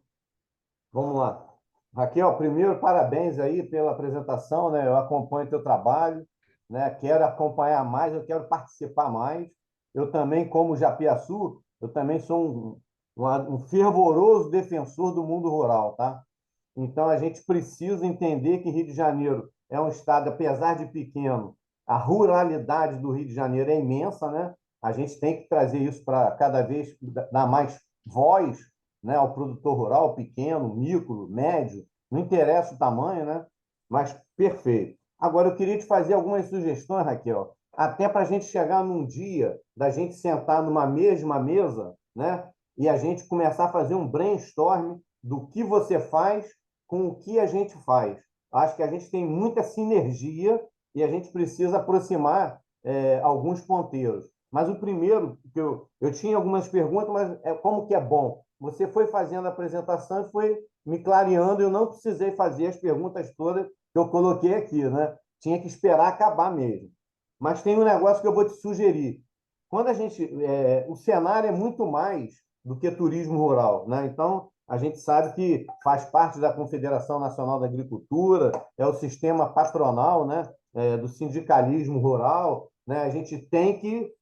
Vamos lá. Raquel, primeiro, parabéns aí pela apresentação, né? Eu acompanho o teu trabalho, né? Quero acompanhar mais, eu quero participar mais. Eu também, como Japiaçu, eu também sou um fervoroso defensor do mundo rural, tá? Então, a gente precisa entender que Rio de Janeiro é um estado, apesar de pequeno, a ruralidade do Rio de Janeiro é imensa, né? A gente tem que trazer isso para cada vez dar mais voz, né, ao produtor rural, pequeno, micro, médio, não interessa o tamanho, né? Mas perfeito. Agora, eu queria te fazer algumas sugestões, Raquel, até para a gente chegar num dia da gente sentar numa mesma mesa, né? E a gente começar a fazer um brainstorm do que você faz com o que a gente faz. Acho que a gente tem muita sinergia e a gente precisa aproximar alguns ponteiros. Mas o primeiro, que eu tinha algumas perguntas, mas como que é bom? Você foi fazendo a apresentação e foi me clareando, eu não precisei fazer as perguntas todas que eu coloquei aqui, né? Tinha que esperar acabar mesmo. Mas tem um negócio que eu vou te sugerir. Quando a gente, o cenário é muito mais do que turismo rural, né? Então, a gente sabe que faz parte da Confederação Nacional da Agricultura, é o sistema patronal, né? Do sindicalismo rural, né?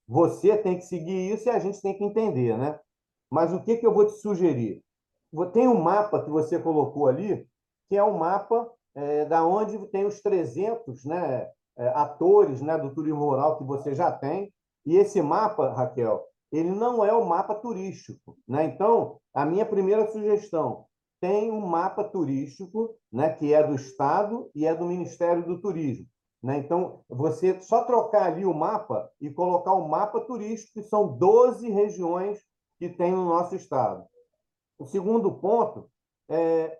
Você tem que seguir isso e a gente tem que entender, né? Mas o que que eu vou te sugerir? Tem um mapa que você colocou ali, que é um mapa da onde tem os 300, né, atores, né, do turismo rural que você já tem. E esse mapa, Raquel, ele não é o mapa turístico, né? Então, a minha primeira sugestão, tem um mapa turístico, né, que é do Estado e é do Ministério do Turismo, né? Então, você só trocar ali o mapa e colocar o mapa turístico, que são 12 regiões que tem no nosso estado. O segundo ponto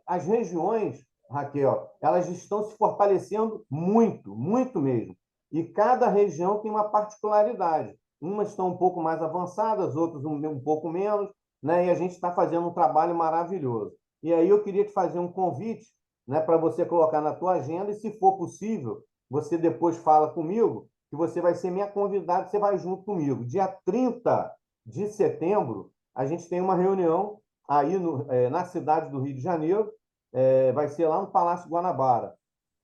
as regiões, Raquel, elas estão se fortalecendo muito, muito mesmo. E cada região tem uma particularidade. Umas estão um pouco mais avançadas, outras um pouco menos, né? E a gente está fazendo um trabalho maravilhoso. E aí eu queria te fazer um convite, né, para você colocar na tua agenda e, se for possível, você depois fala comigo, que você vai ser minha convidada, você vai junto comigo. Dia 30 de setembro, a gente tem uma reunião aí na cidade do Rio de Janeiro, vai ser lá no Palácio Guanabara.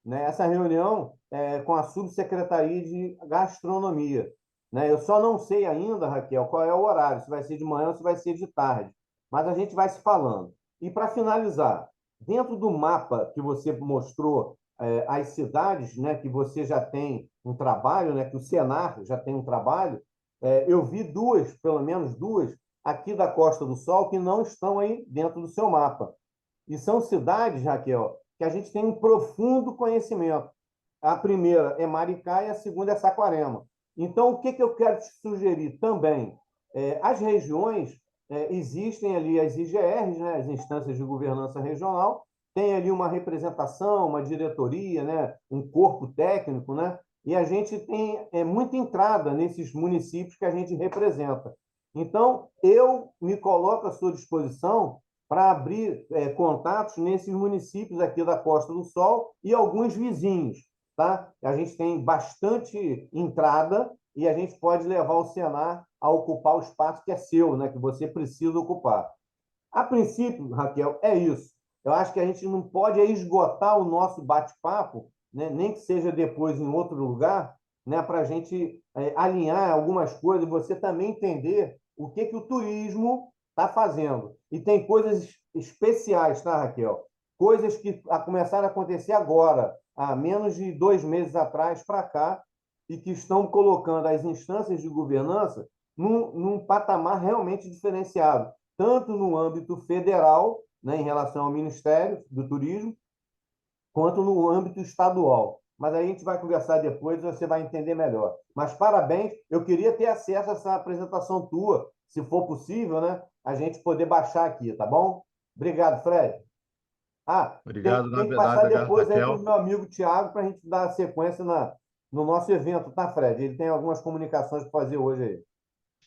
Né? Essa reunião é com a Subsecretaria de Gastronomia. Né? Eu só não sei ainda, Raquel, qual é o horário, se vai ser de manhã ou se vai ser de tarde. Mas a gente vai se falando. E para finalizar, dentro do mapa que você mostrou, as cidades, né, que você já tem um trabalho, né, que o Senar já tem um trabalho, eu vi duas, pelo menos duas, aqui da Costa do Sol, que não estão aí dentro do seu mapa. E são cidades, Raquel, que a gente tem um profundo conhecimento. A primeira é Maricá e a segunda é Saquarema. Então, o que que eu quero te sugerir também? As regiões, existem ali as IGRs, né, as Instâncias de Governança Regional, tem ali uma representação, uma diretoria, né, um corpo técnico, né, e a gente tem muita entrada nesses municípios que a gente representa. Então, eu me coloco à sua disposição para abrir contatos nesses municípios aqui da Costa do Sol e alguns vizinhos, tá? A gente tem bastante entrada e a gente pode levar o Senar a ocupar o espaço que é seu, né? Que você precisa ocupar. A princípio, Raquel, é isso. Eu acho que a gente não pode esgotar o nosso bate-papo, né? Nem que seja depois em outro lugar, né? Para a gente alinhar algumas coisas e você também entender o que que o turismo está fazendo. E tem coisas especiais, tá, Raquel? Coisas que começaram a acontecer agora, há menos de 2 meses atrás para cá, e que estão colocando as instâncias de governança num patamar realmente diferenciado, tanto no âmbito federal, né, em relação ao Ministério do Turismo, quanto no âmbito estadual. Mas aí a gente vai conversar depois e você vai entender melhor. Mas parabéns, eu queria ter acesso a essa apresentação tua, se for possível, né? A gente poder baixar aqui, tá bom? Obrigado, Fred. Ah, Obrigado, tem que passar Návega, depois aí para o Raquel. meu amigo Tiago para a gente dar sequência no nosso evento, tá, Fred? Ele tem algumas comunicações para fazer hoje aí.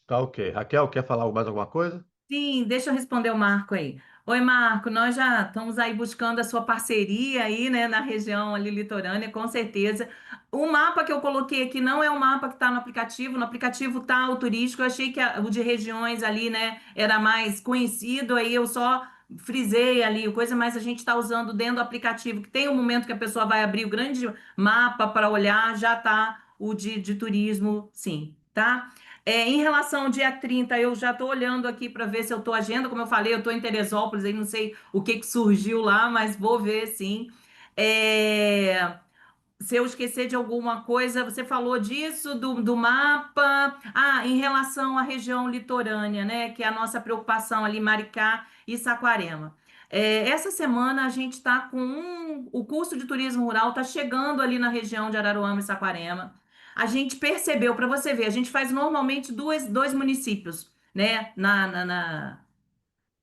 Tá ok. Raquel, quer falar mais alguma coisa? Sim, deixa eu responder o Marco aí. Oi, Marco, nós já estamos aí buscando a sua parceria aí, né, na região ali litorânea, com certeza. O mapa que eu coloquei aqui não é o mapa que está no aplicativo está o turístico, eu achei que o de regiões ali, né, era mais conhecido, aí eu só frisei ali, coisa, mas a gente está usando dentro do aplicativo, que tem um momento que a pessoa vai abrir o grande mapa para olhar, já está o de turismo, sim, tá? Em relação ao dia 30, eu já estou olhando aqui para ver se eu estou agenda. Como eu falei, eu estou em Teresópolis, aí não sei o que que surgiu lá, mas vou ver sim. É, Se eu esquecer de alguma coisa, você falou disso, do mapa. Ah, em relação à região litorânea, né? Que é a nossa preocupação ali, Maricá e Saquarema. Essa semana a gente está com o curso de turismo rural está chegando ali na região de Araruama e Saquarema. A gente percebeu, para você ver, a gente faz normalmente dois municípios, né?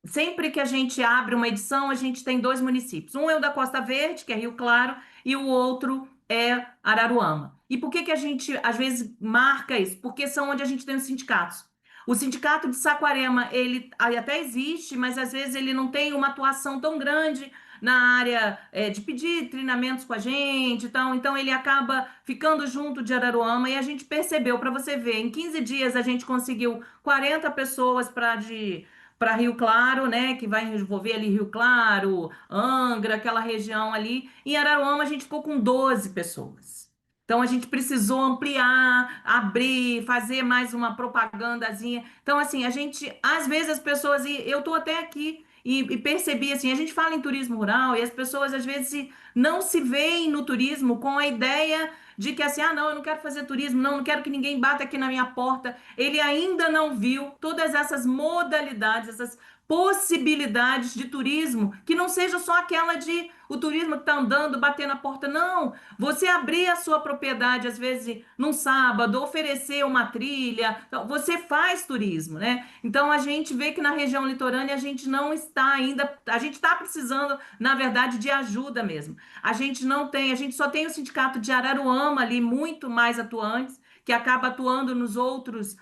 Sempre que a gente abre uma edição, a gente tem dois municípios. Um é o da Costa Verde, que é Rio Claro, e o outro é Araruama. E por que que a gente às vezes marca isso? Porque são onde a gente tem os sindicatos. O sindicato de Saquarema, ele até existe, mas às vezes ele não tem uma atuação tão grande na área de pedir treinamentos com a gente, então ele acaba ficando junto de Araruama e a gente percebeu, para você ver, em 15 dias a gente conseguiu 40 pessoas para Rio Claro, né, que vai envolver ali Rio Claro, Angra, aquela região ali. Em Araruama a gente ficou com 12 pessoas. Então a gente precisou ampliar, abrir, fazer mais uma propagandazinha. Então assim, a gente, às vezes as pessoas, e eu tô até aqui e percebi assim, a gente fala em turismo rural e as pessoas às vezes não se veem no turismo com a ideia de que assim, ah, não, eu não quero fazer turismo, não quero que ninguém bata aqui na minha porta. Ele ainda não viu todas essas modalidades, essas possibilidades de turismo, que não seja só aquela de o turismo que está andando, batendo na porta, não. Você abrir a sua propriedade, às vezes, num sábado, oferecer uma trilha, então, você faz turismo, né? Então, a gente vê que na região litorânea a gente não está ainda, a gente está precisando, na verdade, de ajuda mesmo. A gente não tem, a gente só tem o sindicato de Araruama ali, muito mais atuantes, que acaba atuando nas outras,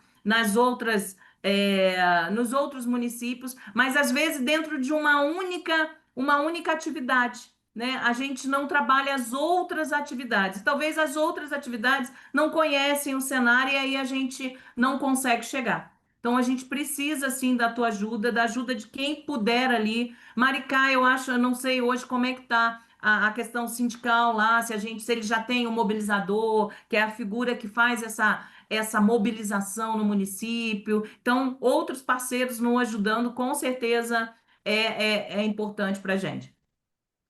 nos outros municípios, mas às vezes dentro de uma única atividade. Né? A gente não trabalha as outras atividades. Talvez as outras atividades não conhecem o cenário e aí a gente não consegue chegar. Então a gente precisa sim da tua ajuda, da ajuda de quem puder ali. Maricá, eu acho, eu não sei hoje como é que está a questão sindical lá, se ele já tem um mobilizador, que é a figura que faz essa mobilização no município. Então, outros parceiros nos ajudando, com certeza é importante para a gente.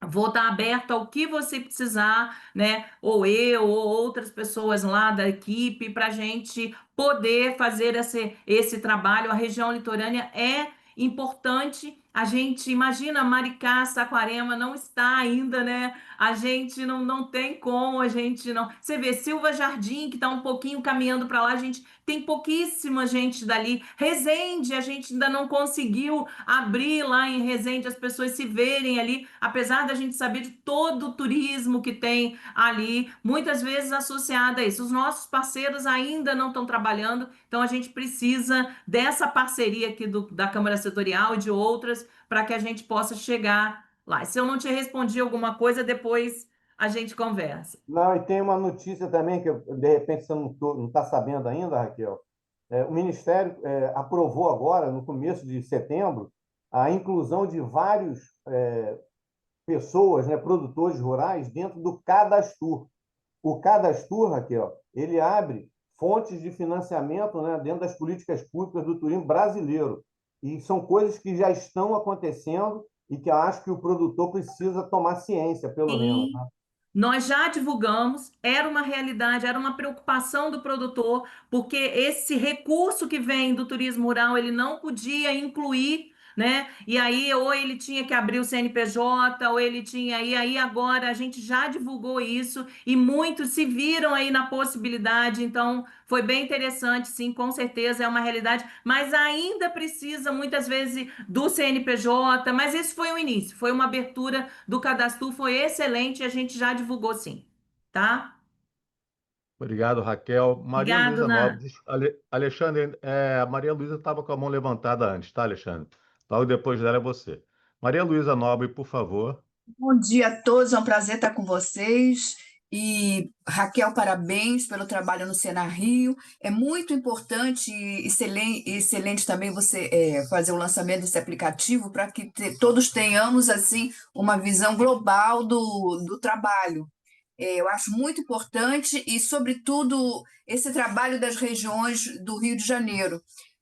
Vou estar aberto ao que você precisar, né? Ou eu, ou outras pessoas lá da equipe, para a gente poder fazer esse trabalho. A região litorânea é importante. A gente imagina Maricá, Saquarema não está ainda, né? A gente não tem como, a gente não. Você vê Silva Jardim, que está um pouquinho caminhando para lá, a gente tem pouquíssima gente dali. Resende, a gente ainda não conseguiu abrir lá em Resende, as pessoas se verem ali, apesar da gente saber de todo o turismo que tem ali, muitas vezes associado a isso. Os nossos parceiros ainda não estão trabalhando, então a gente precisa dessa parceria aqui da Câmara Setorial e de outras para que a gente possa chegar lá. Se eu não te respondi alguma coisa, depois a gente conversa. Não, e tem uma notícia também que, de repente, você não está sabendo ainda, Raquel. O Ministério aprovou agora, no começo de setembro, a inclusão de vários pessoas, né, produtores rurais, dentro do Cadastur. O Cadastur, Raquel, ele abre fontes de financiamento, né, dentro das políticas públicas do turismo brasileiro. E são coisas que já estão acontecendo e que eu acho que o produtor precisa tomar ciência, pelo menos. Sim. Nós já divulgamos, era uma realidade, era uma preocupação do produtor, porque esse recurso que vem do turismo rural, ele não podia incluir, né? E aí, ou ele tinha que abrir o CNPJ, ou ele tinha, e aí agora a gente já divulgou isso, e muitos se viram aí na possibilidade, então foi bem interessante, sim, com certeza é uma realidade, mas ainda precisa muitas vezes do CNPJ, mas esse foi o início, foi uma abertura do cadastro, foi excelente, a gente já divulgou sim, tá? Obrigado, Raquel. Maria Obrigado, Luísa Ná. Nobre. Alexandre, a Maria Luísa estava com a mão levantada antes, tá, Alexandre? Logo depois dela é você. Maria Luísa Nobre, por favor. Bom dia a todos, é um prazer estar com vocês. E Raquel, parabéns pelo trabalho no Senar Rio. É muito importante e excelente também você fazer o lançamento desse aplicativo para que todos tenhamos assim uma visão global do trabalho. Eu acho muito importante e, sobretudo, esse trabalho das regiões do Rio de Janeiro.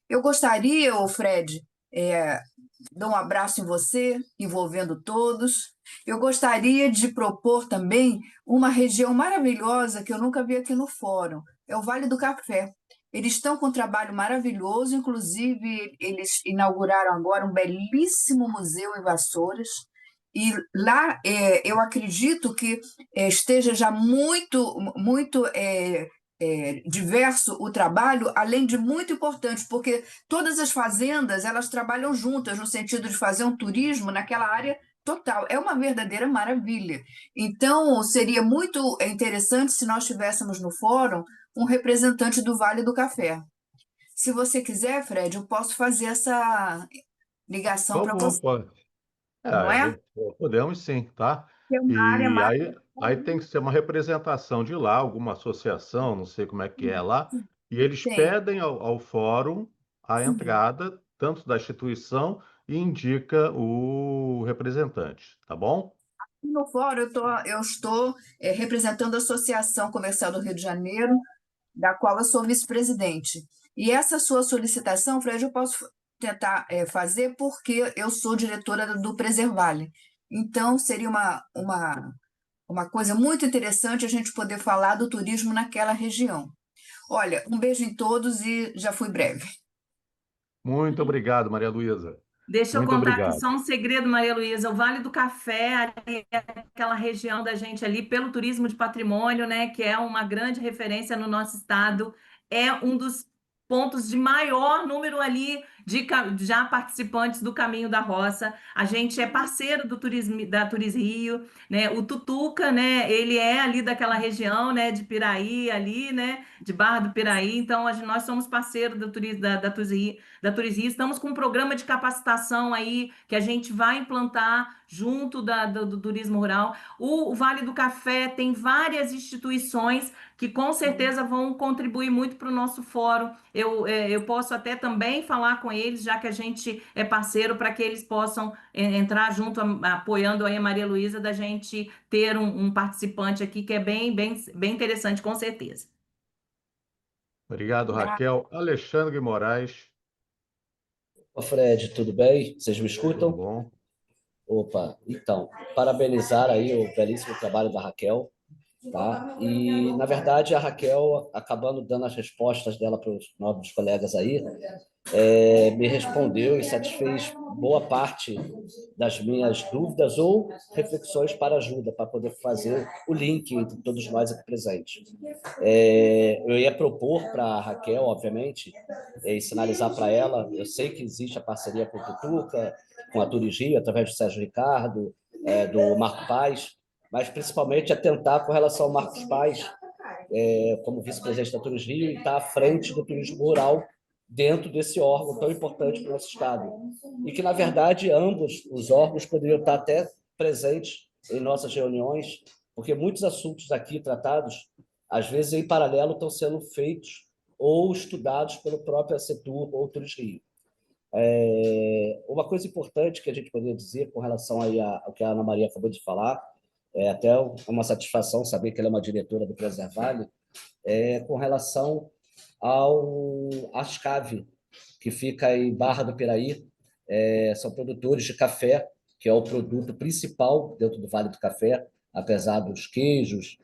Eu gostaria, ô Fred, dou um abraço em você, envolvendo todos. Eu gostaria de propor também uma região maravilhosa que eu nunca vi aqui no Fórum, é o Vale do Café. Eles estão com um trabalho maravilhoso, inclusive eles inauguraram agora um belíssimo museu em Vassouras, e lá eu acredito que esteja já muito diverso o trabalho, além de muito importante, porque todas as fazendas elas trabalham juntas no sentido de fazer um turismo naquela área total. É uma verdadeira maravilha. Então, seria muito interessante se nós tivéssemos no fórum um representante do Vale do Café. Se você quiser, Fred, eu posso fazer essa ligação Por para favor, você, pode. não é? Podemos sim, tá? É uma área E maravilhosa. aí tem que ser uma representação de lá, alguma associação, não sei como é que é lá, e eles Tem. pedem ao fórum a entrada, tanto da instituição, e indica o representante, tá bom? No fórum, eu estou representando a Associação Comercial do Rio de Janeiro, da qual eu sou vice-presidente. E essa sua solicitação, Fred, eu posso tentar fazer porque eu sou diretora do Preservale. Então, seria uma coisa muito interessante a gente poder falar do turismo naquela região. Olha, um beijo em todos e já fui breve. Muito obrigado, Maria Luísa. Deixa eu Muito contar aqui obrigado. só um segredo, Maria Luísa. O Vale do Café, ali, aquela região da gente ali, pelo turismo de patrimônio, né, que é uma grande referência no nosso estado, é um dos pontos de maior número ali de já participantes do Caminho da Roça. A gente é parceiro do turismo da Turis Rio, né? O Tutuca, né, ele é ali daquela região, né, de Piraí ali, né, de Barra do Piraí. Então, nós somos parceiros do turismo da Turis Rio, estamos com um programa de capacitação aí que a gente vai implantar junto do turismo rural. O Vale do Café tem várias instituições que com certeza vão contribuir muito para o nosso fórum. Eu posso até também falar com eles, já que a gente é parceiro, para que eles possam entrar junto, apoiando aí a Maria Luísa, da gente ter um participante aqui que é bem interessante, com certeza. Obrigado, Raquel. Alexandre Moraes, Ô Fred, tudo bem? Vocês me tudo escutam? bom? Opa, então, parabenizar aí o belíssimo trabalho da Raquel, tá? E, na verdade, a Raquel, acabando dando as respostas dela para os novos colegas aí, me respondeu e satisfez boa parte das minhas dúvidas ou reflexões para ajuda, para poder fazer o link entre todos nós aqui presentes. Eu ia propor para a Raquel, obviamente, e sinalizar para ela, eu sei que existe a parceria com o Tutuca, com a Turigi, através do Sérgio Ricardo, do Marco Paz, mas principalmente atentar com relação ao Marcos Paz, como vice-presidente da Turis Rio, e estar à frente do turismo rural dentro desse órgão tão importante para o nosso Estado. E que, na verdade, ambos os órgãos poderiam estar até presentes em nossas reuniões, porque muitos assuntos aqui tratados, às vezes, em paralelo, estão sendo feitos ou estudados pelo próprio Setur ou Turis Rio. Uma coisa importante que a gente poderia dizer com relação aí ao que a Ana Maria acabou de falar, é até uma satisfação saber que ela é uma diretora do Preservale, com relação ao Ascave, que fica em Barra do Piraí. São produtores de café, que é o produto principal dentro do Vale do Café, apesar dos queijos,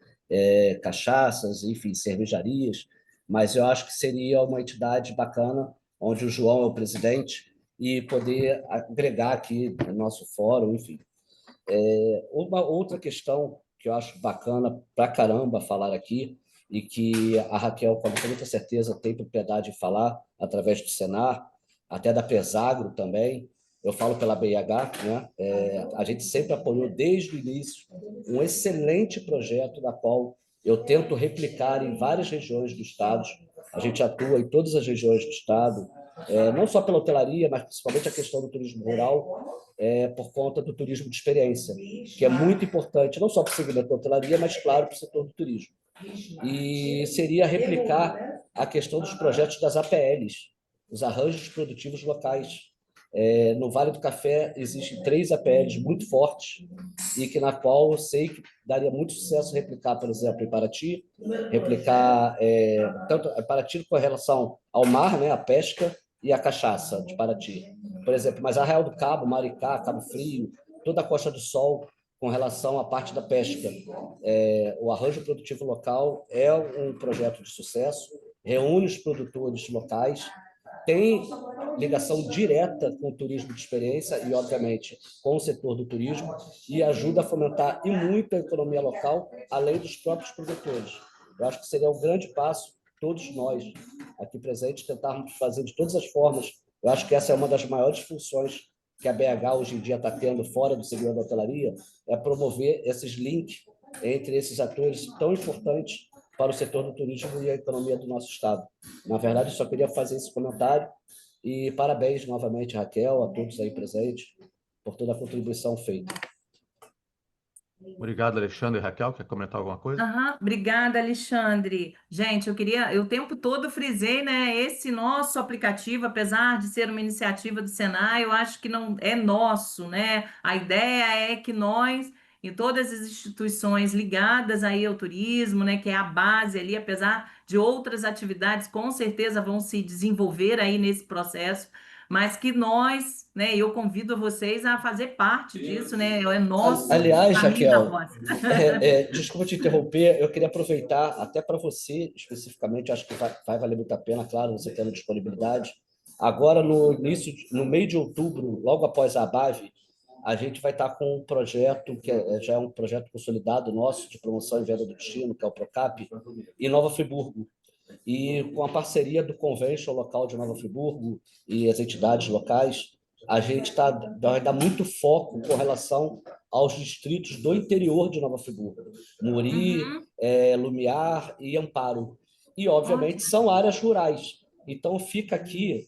cachaças, enfim, cervejarias, mas eu acho que seria uma entidade bacana, onde o João é o presidente, e poder agregar aqui no nosso fórum, enfim. Uma outra questão que eu acho bacana pra caramba falar aqui, e que a Raquel, com muita certeza, tem propriedade de falar através do Senar, até da Pesagro também, eu falo pela BIH, né? A gente sempre apoiou desde o início um excelente projeto da qual Eu tento replicar em várias regiões do estado. A gente atua em todas as regiões do estado, não só pela hotelaria, mas principalmente a questão do turismo rural, por conta do turismo de experiência, que é muito importante, não só para o segmento da hotelaria, mas, claro, para o setor do turismo. E seria replicar a questão dos projetos das APLs, os arranjos produtivos locais. No Vale do Café existem 3 APLs muito fortes e que na qual eu sei que daria muito sucesso replicar, por exemplo, em Paraty, replicar tanto Paraty com relação ao mar, né, a pesca e a cachaça de Paraty, por exemplo, mas Arraial do Cabo, Maricá, Cabo Frio, toda a Costa do Sol com relação à parte da pesca. O arranjo produtivo local é um projeto de sucesso, reúne os produtores locais, tem ligação direta com o turismo de experiência e, obviamente, com o setor do turismo e ajuda a fomentar e muito a economia local, além dos próprios produtores. Eu acho que seria um grande passo, todos nós aqui presentes, tentarmos fazer de todas as formas. Eu acho que essa é uma das maiores funções que a BH hoje em dia está tendo fora do segmento da hotelaria, é promover esses links entre esses atores tão importantes para o setor do turismo e a economia do nosso estado. Na verdade, só queria fazer esse comentário e parabéns novamente, Raquel, a todos aí presentes, por toda a contribuição feita. Obrigado, Alexandre. Raquel, quer comentar alguma coisa? Obrigada, Alexandre. Gente, eu o tempo todo frisei, né? Esse nosso aplicativo, apesar de ser uma iniciativa do Senai, eu acho que não é nosso, né? A ideia é que nós, em todas as instituições ligadas aí ao turismo, né, que é a base ali, apesar de outras atividades, com certeza vão se desenvolver aí nesse processo, mas que nós, né, eu convido vocês a fazer parte disso, né? É nosso, Aliás, família Raquel, nossa. desculpa te interromper, eu queria aproveitar, até para você especificamente, acho que vai valer muito a pena, claro, você tendo disponibilidade. Agora, no meio de outubro, logo após a ABAV, a gente vai estar com um projeto, que já é um projeto consolidado nosso, de promoção e venda do destino, que é o PROCAP, em Nova Friburgo. E com a parceria do Convention local de Nova Friburgo e as entidades locais, a gente vai dar muito foco com relação aos distritos do interior de Nova Friburgo, Muri, Lumiar e Amparo. E, obviamente, são áreas rurais. Então, fica aqui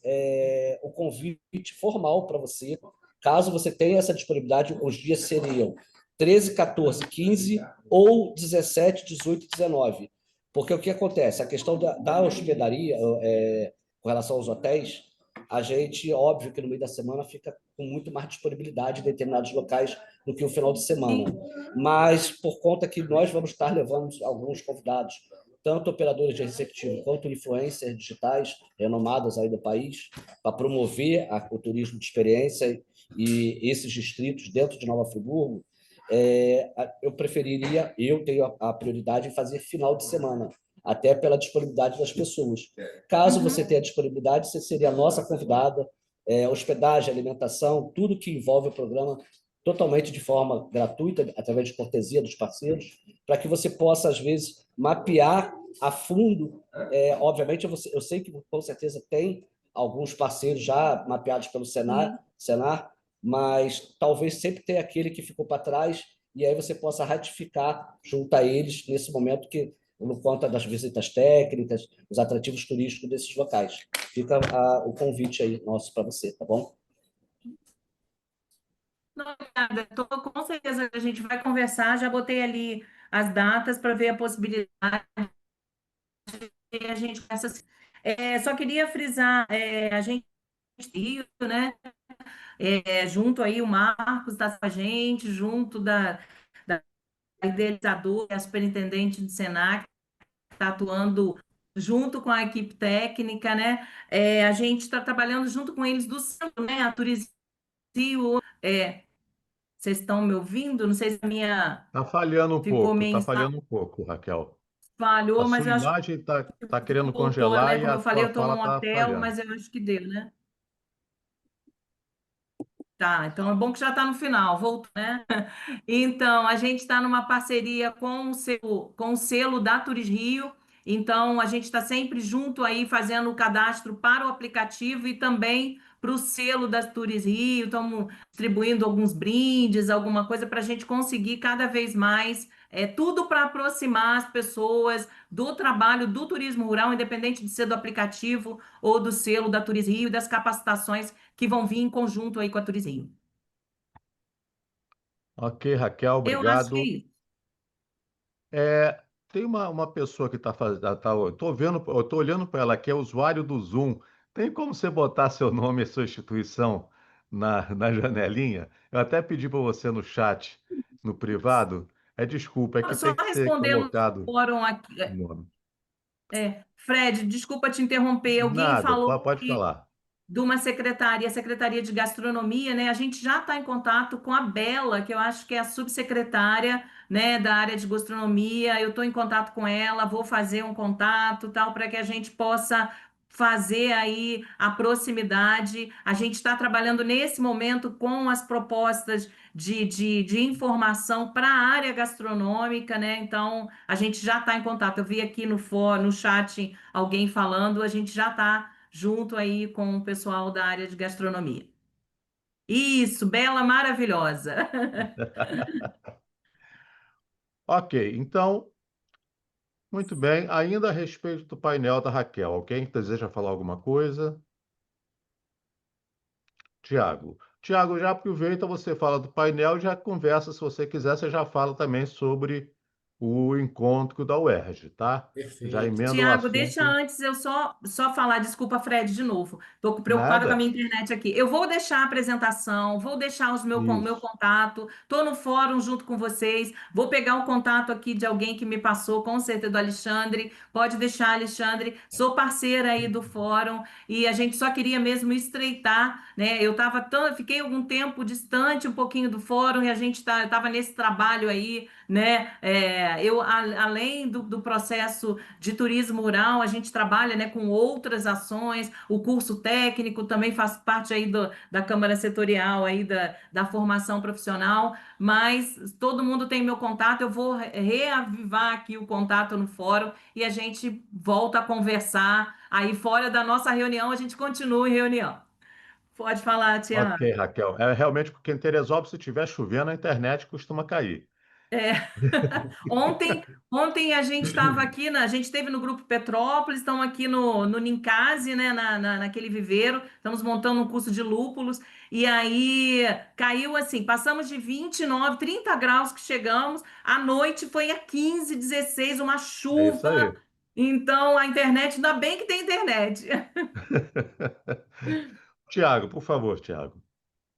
o convite formal para você. Caso você tenha essa disponibilidade, os dias seriam 13, 14, 15 ou 17, 18 e 19. Porque o que acontece? A questão da hospedaria, com relação aos hotéis, a gente, óbvio que no meio da semana fica com muito mais disponibilidade em determinados locais do que o final de semana. Mas por conta que nós vamos estar levando alguns convidados, tanto operadores de receptivo quanto influencers digitais renomados aí do país, para promover o turismo de experiência e esses distritos dentro de Nova Friburgo, eu tenho a prioridade em fazer final de semana, até pela disponibilidade das pessoas. Caso você tenha disponibilidade, você seria a nossa convidada, hospedagem, alimentação, tudo que envolve o programa, totalmente de forma gratuita, através de cortesia dos parceiros, para que você possa, às vezes, mapear a fundo. Obviamente, eu sei que com certeza tem alguns parceiros já mapeados pelo Senar, mas talvez sempre tenha aquele que ficou para trás, e aí você possa ratificar junto a eles nesse momento que, por conta das visitas técnicas, os atrativos turísticos desses locais. Fica o convite aí nosso para você, tá bom? Não, nada, com certeza a gente vai conversar, já botei ali as datas para ver a possibilidade de a gente só queria frisar, a gente Rio, né? Junto aí o Marcos está com a gente, junto da idealizadora, a superintendente do Senac, está atuando junto com a equipe técnica, né? A gente está trabalhando junto com eles do centro, né? A Turizio, vocês estão me ouvindo? Não sei se a minha Está falhando um ficou pouco, meio está falhando um pouco, Raquel. A falhou, mas sua eu acho que imagem está querendo voltou, congelar né? e Como a eu falei, tua eu estou fala num está hotel, falhando. mas eu acho que deu, né? Tá, então é bom que já está no final, voltou, né? Então, a gente está numa parceria com o selo da Turis Rio, então a gente está sempre junto aí fazendo o cadastro para o aplicativo e também para o selo da Tours Rio, estamos distribuindo alguns brindes, alguma coisa para a gente conseguir cada vez mais, tudo para aproximar as pessoas do trabalho do turismo rural, independente de ser do aplicativo ou do selo da Tours Rio e das capacitações que vão vir em conjunto aí com a Tours Rio. Ok, Raquel, Eu acho que é obrigado. isso. Tem uma pessoa que está fazendo. Eu tô vendo, eu tô olhando para ela, que é usuário do Zoom. Tem como você botar seu nome e sua instituição na janelinha? Eu até pedi para você no chat, no privado. Desculpa, é que Só tem que ser respondendo colocado no fórum aqui, o nome. Fred, desculpa te interromper. Alguém Nada, falou pode falar. de uma secretaria, a Secretaria de Gastronomia, né? A gente já está em contato com a Bela, que eu acho que é a subsecretária, né, da área de gastronomia. Eu estou em contato com ela, vou fazer um contato, tal, para que a gente possa fazer aí a proximidade. A gente está trabalhando nesse momento com as propostas de informação para a área gastronômica, né? Então, a gente já está em contato. Eu vi aqui no chat alguém falando, a gente já está junto aí com o pessoal da área de gastronomia. Isso, Bela maravilhosa. Ok, então, muito bem. Ainda a respeito do painel da Raquel, alguém que deseja falar alguma coisa? Tiago. Tiago, já aproveita, você fala do painel, já conversa, se você quiser, você já fala também sobre o encontro da UERJ, tá? Já Perfeito. emenda o Tiago, deixa assunto. antes eu só falar, desculpa, Fred, de novo. Estou preocupada com a Nada. minha internet aqui. Eu vou deixar a apresentação, vou deixar meu Isso. contato, estou no fórum junto com vocês, vou pegar o contato aqui de alguém que me passou, com certeza do Alexandre. Pode deixar, Alexandre. Sou parceira aí do fórum e a gente só queria mesmo estreitar, né? Fiquei algum tempo distante um pouquinho do fórum e eu estava nesse trabalho aí, né? Além do processo de turismo rural, a gente trabalha, né, com outras ações, o curso técnico também faz parte aí da Câmara Setorial aí da formação profissional, mas todo mundo tem meu contato, eu vou reavivar aqui o contato no fórum e a gente volta a conversar aí fora da nossa reunião, a gente continua em reunião. Pode falar, Ok, Tiago. Raquel. Realmente porque em Teresópolis, se estiver chovendo, a internet costuma cair. Ontem a gente estava aqui, a gente esteve no Grupo Petrópolis, estamos aqui no Nincase, né, naquele viveiro, estamos montando um curso de lúpulos, e aí caiu assim, passamos de 29, 30 graus que chegamos, à noite foi a 15, 16, uma É isso chuva, aí. então a internet, ainda bem que tem internet. Tiago, por favor, Tiago.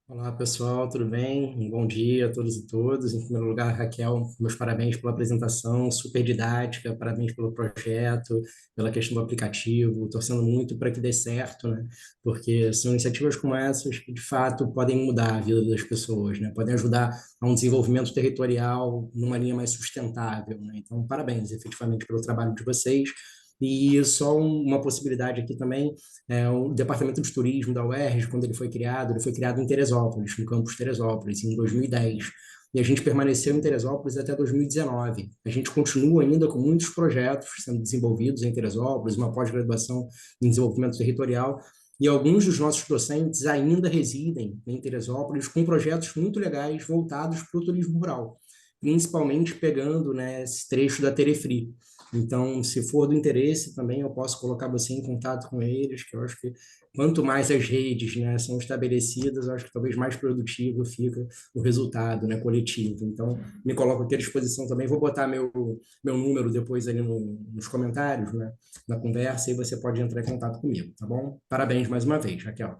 Olá, pessoal, tudo bem? Um bom dia a todos e todas. Em primeiro lugar, Raquel, meus parabéns pela apresentação, super didática, parabéns pelo projeto, pela questão do aplicativo, torcendo muito para que dê certo, né? Porque são iniciativas como essas que, de fato, podem mudar a vida das pessoas, né? Podem ajudar a um desenvolvimento territorial numa linha mais sustentável, né? Então, parabéns, efetivamente, pelo trabalho de vocês. E só uma possibilidade aqui também, o Departamento de Turismo da UERJ, quando ele foi criado em Teresópolis, no campus Teresópolis, em 2010. E a gente permaneceu em Teresópolis até 2019. A gente continua ainda com muitos projetos sendo desenvolvidos em Teresópolis, uma pós-graduação em desenvolvimento territorial, e alguns dos nossos docentes ainda residem em Teresópolis com projetos muito legais voltados para o turismo rural, principalmente pegando, né, esse trecho da Terefri. Então, se for do interesse também, eu posso colocar você em contato com eles, que eu acho que quanto mais as redes, né, são estabelecidas, eu acho que talvez mais produtivo fica o resultado, né, coletivo. Então, me coloco aqui à disposição também. Vou botar meu número depois ali nos comentários, né, na conversa, e você pode entrar em contato comigo, tá bom? Parabéns mais uma vez, Raquel.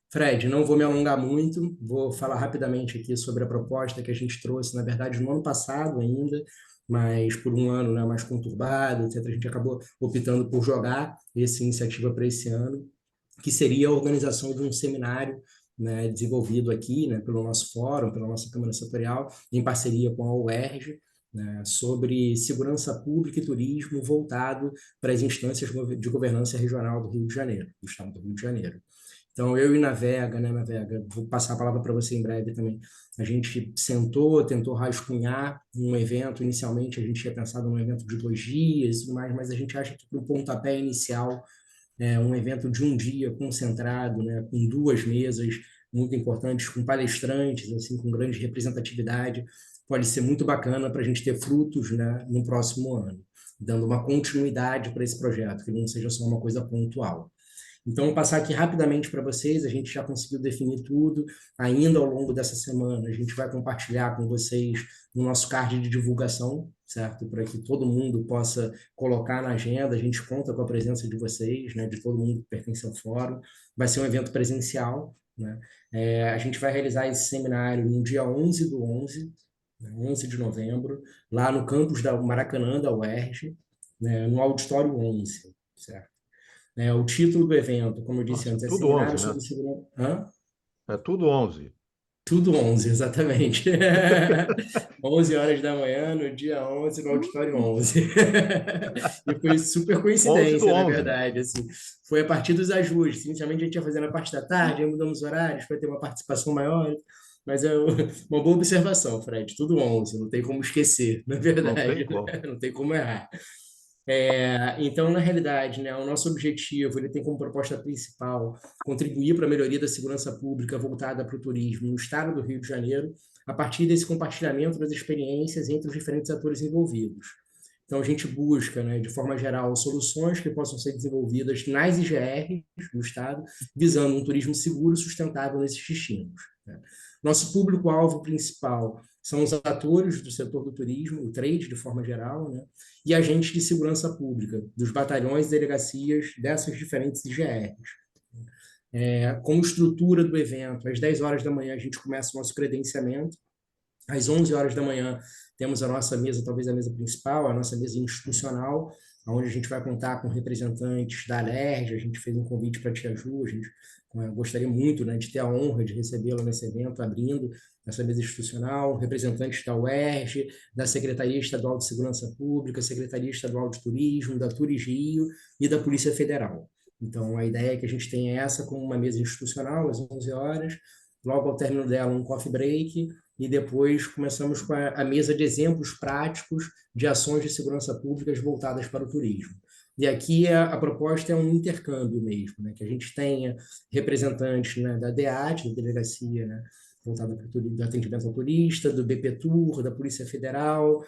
Fred, não vou me alongar muito, vou falar rapidamente aqui sobre a proposta que a gente trouxe, na verdade, no ano passado ainda, mas por um ano, né, mais conturbado, etc., a gente acabou optando por jogar essa iniciativa para esse ano, que seria a organização de um seminário, né, desenvolvido aqui, né, pelo nosso fórum, pela nossa Câmara Setorial, em parceria com a UERJ, né, sobre segurança pública e turismo voltado para as instâncias de governança regional do Rio de Janeiro, do estado do Rio de Janeiro. Então, eu e Navega, né, Navega, vou passar a palavra para você em breve também. A gente sentou, tentou rascunhar um evento. Inicialmente, a gente tinha pensado num evento de 2 dias, mas a gente acha que para o pontapé inicial um evento de um dia concentrado, né, com 2 mesas muito importantes, com palestrantes, assim, com grande representatividade, pode ser muito bacana para a gente ter frutos, né, no próximo ano, dando uma continuidade para esse projeto, que não seja só uma coisa pontual. Então, vou passar aqui rapidamente para vocês, a gente já conseguiu definir tudo, ainda ao longo dessa semana, a gente vai compartilhar com vocês no nosso card de divulgação, certo? Para que todo mundo possa colocar na agenda, a gente conta com a presença de vocês, né, de todo mundo que pertence ao fórum, vai ser um evento presencial, né? A gente vai realizar esse seminário no dia 11 do 11, né, 11 de novembro, lá no campus da Maracanã, da UERJ, né, no auditório 11, certo? O título do evento, como eu disse Nossa, antes, é tudo 11, Seminário né? sobre Segurança. Hã? É tudo 11. Tudo 11, exatamente. 11 horas da manhã, no dia 11, no auditório 11. E foi super 11 do coincidência, na 11. verdade. Assim, foi a partir dos ajustes. Inicialmente a gente ia fazendo a parte da tarde, aí mudamos os horários para ter uma participação maior. Mas é uma boa observação, Fred. Tudo 11, não tem como esquecer, na Não tem verdade. como. Não tem como errar. Então, na realidade, né, o nosso objetivo ele tem como proposta principal contribuir para a melhoria da segurança pública voltada para o turismo no estado do Rio de Janeiro, a partir desse compartilhamento das experiências entre os diferentes atores envolvidos. Então, a gente busca, né, de forma geral, soluções que possam ser desenvolvidas nas IGRs do estado, visando um turismo seguro e sustentável nesses destinos, né? Nosso público-alvo principal são os atores do setor do turismo, o trade de forma geral, né? E agentes de segurança pública, dos batalhões e delegacias dessas diferentes IGRs. Como estrutura do evento, às 10 horas da manhã a gente começa o nosso credenciamento, às 11 horas da manhã temos a nossa mesa, talvez a mesa principal, a nossa mesa institucional, onde a gente vai contar com representantes da Alerj, a gente fez um convite para a Tia Ju, a gente gostaria muito, né, de ter a honra de recebê-la nesse evento, abrindo essa mesa institucional, representantes da UERJ, da Secretaria Estadual de Segurança Pública, Secretaria Estadual de Turismo, da Turisrio e da Polícia Federal. Então, a ideia é que a gente tenha essa como uma mesa institucional, às 11 horas, logo ao término dela um coffee break, e depois começamos com a mesa de exemplos práticos de ações de segurança públicas voltadas para o turismo. E aqui a proposta é um intercâmbio mesmo, né? Que a gente tenha representantes, né, da DEAT, da Delegacia, né, voltada para o atendimento ao turista, do BPTUR, da Polícia Federal,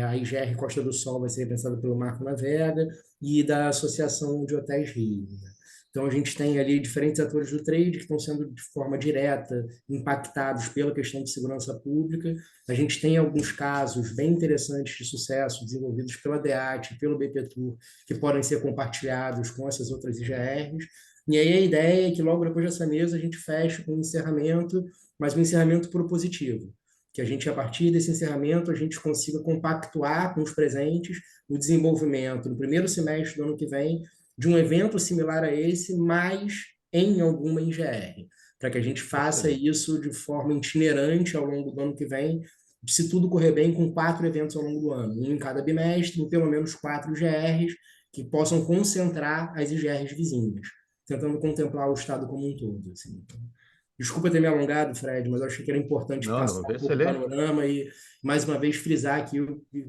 a IGR Costa do Sol vai ser representada pelo Marco Navega, e da Associação de Hotéis Rio, né? Então, a gente tem ali diferentes atores do trade que estão sendo de forma direta impactados pela questão de segurança pública. A gente tem alguns casos bem interessantes de sucesso desenvolvidos pela DEAT, pelo BPTUR, que podem ser compartilhados com essas outras IGRs. E aí a ideia é que logo depois dessa mesa a gente feche com um encerramento, mas um encerramento propositivo. Que a gente, a partir desse encerramento, a gente consiga compactuar com os presentes o desenvolvimento no primeiro semestre do ano que vem de um evento similar a esse, mas em alguma IGR, para que a gente faça isso de forma itinerante ao longo do ano que vem, se tudo correr bem, com 4 eventos ao longo do ano, um em cada bimestre, em pelo menos 4 IGRs, que possam concentrar as IGRs vizinhas, tentando contemplar o estado como um todo. Assim. Desculpa ter me alongado, Fred, mas eu achei que era importante Não, passar um pouco o excelente. panorama e, mais uma vez, frisar que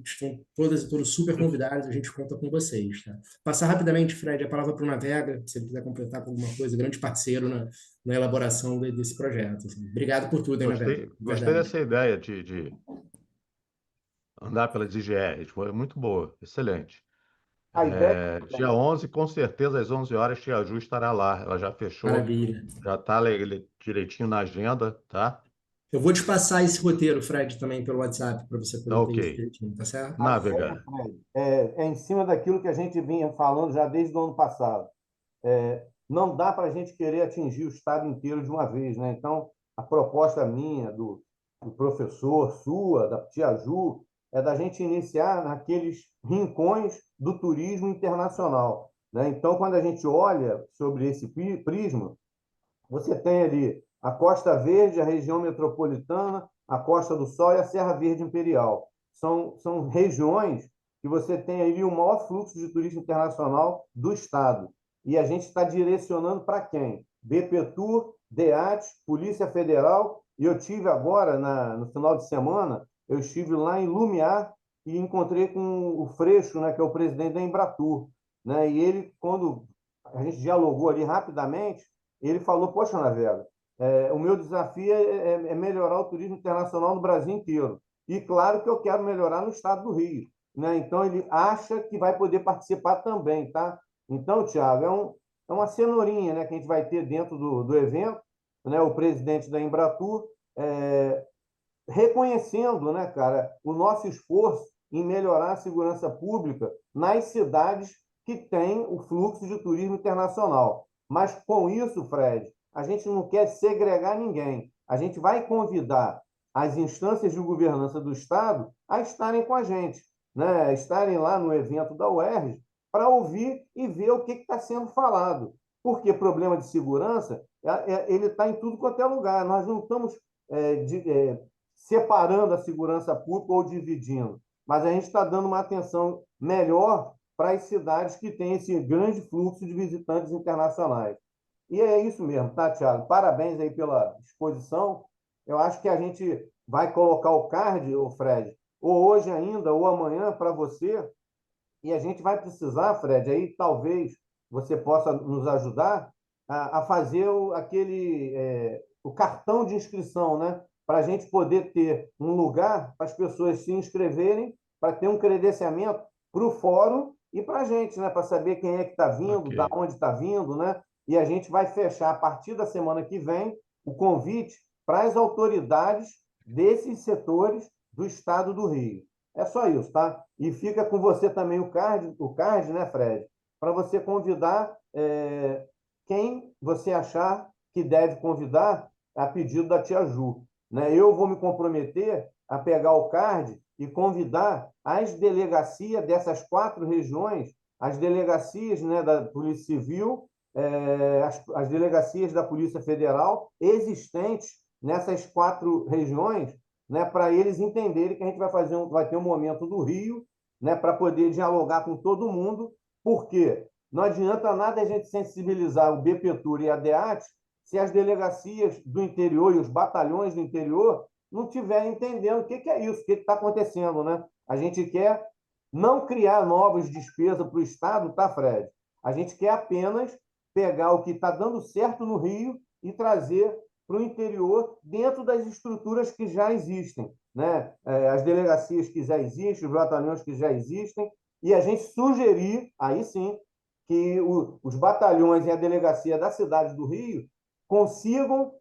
estão todas e todos super convidados, a gente conta com vocês. Tá? Passar rapidamente, Fred, a palavra para o Navega, se ele quiser completar com alguma coisa, grande parceiro na elaboração desse projeto. Assim. Obrigado por tudo, hein, Navega? Gostei dessa ideia de andar pelas IGRs, foi muito boa, excelente. A ideia Dia 11, com certeza, às 11 horas, Tia Ju estará lá. Ela já fechou, Maravilha. já está direitinho na agenda, tá? Eu vou te passar esse roteiro, Fred, também pelo WhatsApp, para você Tá poder ter isso ok. direitinho, tá certo? A Navega. ideia, Fred, é em cima daquilo que a gente vinha falando já desde o ano passado. Não dá para a gente querer atingir o estado inteiro de uma vez, né? Então, a proposta minha, do professor, sua, da Tia Ju, é da gente iniciar naqueles rincões do turismo internacional, né? Então, quando a gente olha sobre esse prisma, você tem ali a Costa Verde, a região metropolitana, a Costa do Sol e a Serra Verde Imperial. São regiões que você tem ali o maior fluxo de turismo internacional do estado. E a gente está direcionando para quem? BPTUR, DEAT, Polícia Federal. E eu tive agora, no final de semana, eu estive lá em Lumiar e encontrei com o Freixo, né, que é o presidente da Embratur. Né? E ele, quando a gente dialogou ali rapidamente, ele falou, poxa, Navega, o meu desafio é melhorar o turismo internacional no Brasil inteiro. E claro que eu quero melhorar no estado do Rio, né? Então ele acha que vai poder participar também, tá? Então, Thiago, é uma cenourinha, né, que a gente vai ter dentro do evento, né? O presidente da Embratur reconhecendo, né, cara, o nosso esforço em melhorar a segurança pública nas cidades que têm o fluxo de turismo internacional. Mas com isso, Fred, a gente não quer segregar ninguém. A gente vai convidar as instâncias de governança do Estado a estarem com a gente, né? Estarem lá no evento da UERJ para ouvir e ver o que está sendo falado. Porque problema de segurança, ele está em tudo quanto é lugar. Nós não estamos separando a segurança pública ou dividindo, mas a gente está dando uma atenção melhor para as cidades que têm esse grande fluxo de visitantes internacionais. E é isso mesmo, tá, Thiago? Parabéns aí pela exposição. Eu acho que a gente vai colocar o card, o Fred, ou hoje ainda, ou amanhã para você, e a gente vai precisar, Fred, aí talvez você possa nos ajudar a fazer o cartão de inscrição, né? Para a gente poder ter um lugar para as pessoas se inscreverem, para ter um credenciamento para o fórum e para a gente, né? Para saber quem é que está vindo, da onde está vindo, né? E a gente vai fechar, a partir da semana que vem, o convite para as autoridades desses setores do estado do Rio. É só isso, tá? E fica com você também o card, né, Fred? Para você convidar quem você achar que deve convidar a pedido da tia Ju. Né? Eu vou me comprometer a pegar o card e convidar as delegacias dessas 4 regiões, as delegacias, né, da Polícia Civil, as delegacias da Polícia Federal existentes nessas 4 regiões, né, para eles entenderem que a gente vai ter um momento do Rio, né, para poder dialogar com todo mundo, porque não adianta nada a gente sensibilizar o BPTUR e a DEAT se as delegacias do interior e os batalhões do interior não estiverem entendendo o que é isso, o que está acontecendo, né? A gente quer não criar novas despesas para o Estado, tá, Fred? A gente quer apenas pegar o que está dando certo no Rio e trazer para o interior dentro das estruturas que já existem, né? As delegacias que já existem, os batalhões que já existem, e a gente sugerir, aí sim, que os batalhões e a delegacia da cidade do Rio consigam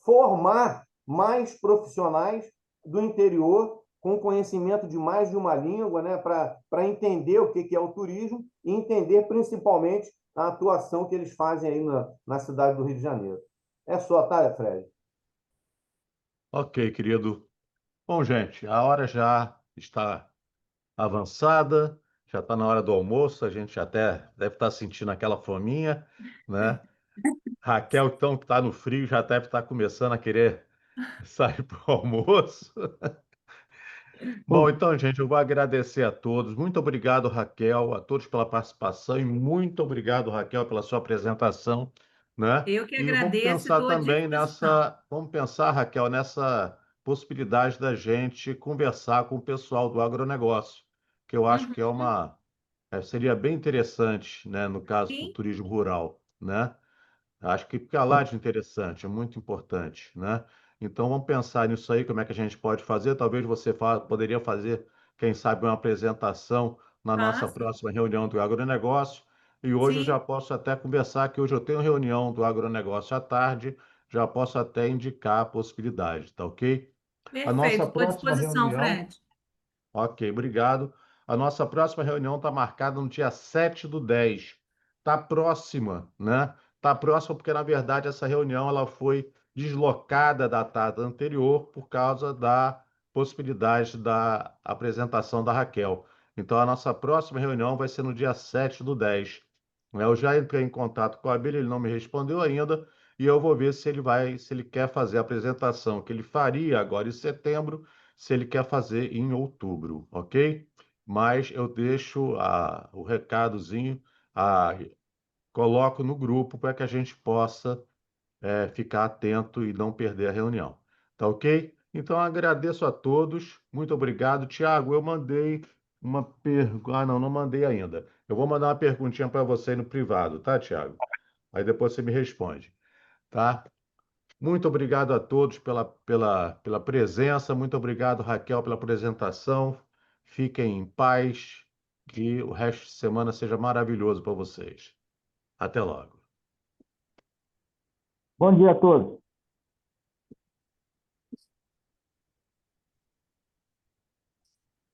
formar mais profissionais do interior com conhecimento de mais de uma língua, né, para entender o que é o turismo e entender principalmente a atuação que eles fazem aí na cidade do Rio de Janeiro. É só, tá, Fred? Ok, querido. Bom, gente, a hora já está avançada, já está na hora do almoço, a gente até deve estar sentindo aquela fominha, né? Raquel, então, que está no frio, já deve estar começando a querer sair para o almoço. Bom, então, gente, eu vou agradecer a todos. Muito obrigado, Raquel, a todos pela participação e muito obrigado, Raquel, pela sua apresentação, né? Eu que E vamos agradeço e pensar estou à também disposição. vamos pensar, Raquel, nessa possibilidade da gente conversar com o pessoal do agronegócio, que eu acho que Uhum. seria bem interessante, né, no caso do Sim, turismo rural, né? Acho que fica lá de interessante, é muito importante, né? Então vamos pensar nisso aí, como é que a gente pode fazer. Talvez você poderia fazer, quem sabe, uma apresentação na nossa faço. próxima reunião do agronegócio. E hoje eu já Sim, posso até conversar que hoje eu tenho reunião do agronegócio à tarde, já posso até indicar a possibilidade, tá ok? A nossa perfeito. Estou à próxima disposição, reunião, Fred. ok, obrigado. A nossa próxima reunião está marcada no dia 7/10. Está próxima, né? Está próxima porque, na verdade, essa reunião ela foi deslocada da data anterior por causa da possibilidade da apresentação da Raquel. Então, a nossa próxima reunião vai ser no dia 7/10. Eu já entrei em contato com a Abel, ele não me respondeu ainda, e eu vou ver se ele quer fazer a apresentação que ele faria agora em setembro, se ele quer fazer em outubro, ok? Mas eu deixo o recadozinho, coloco no grupo para que a gente possa ficar atento e não perder a reunião. Tá ok? Então agradeço a todos, muito obrigado. Tiago, eu mandei Ah, não mandei ainda. Eu vou mandar uma perguntinha para você no privado, tá, Thiago? Aí depois você me responde, tá? Muito obrigado a todos pela presença. Muito obrigado, Raquel, pela apresentação. Fiquem em paz. Que o resto de semana seja maravilhoso para vocês. Até logo. Bom dia a todos.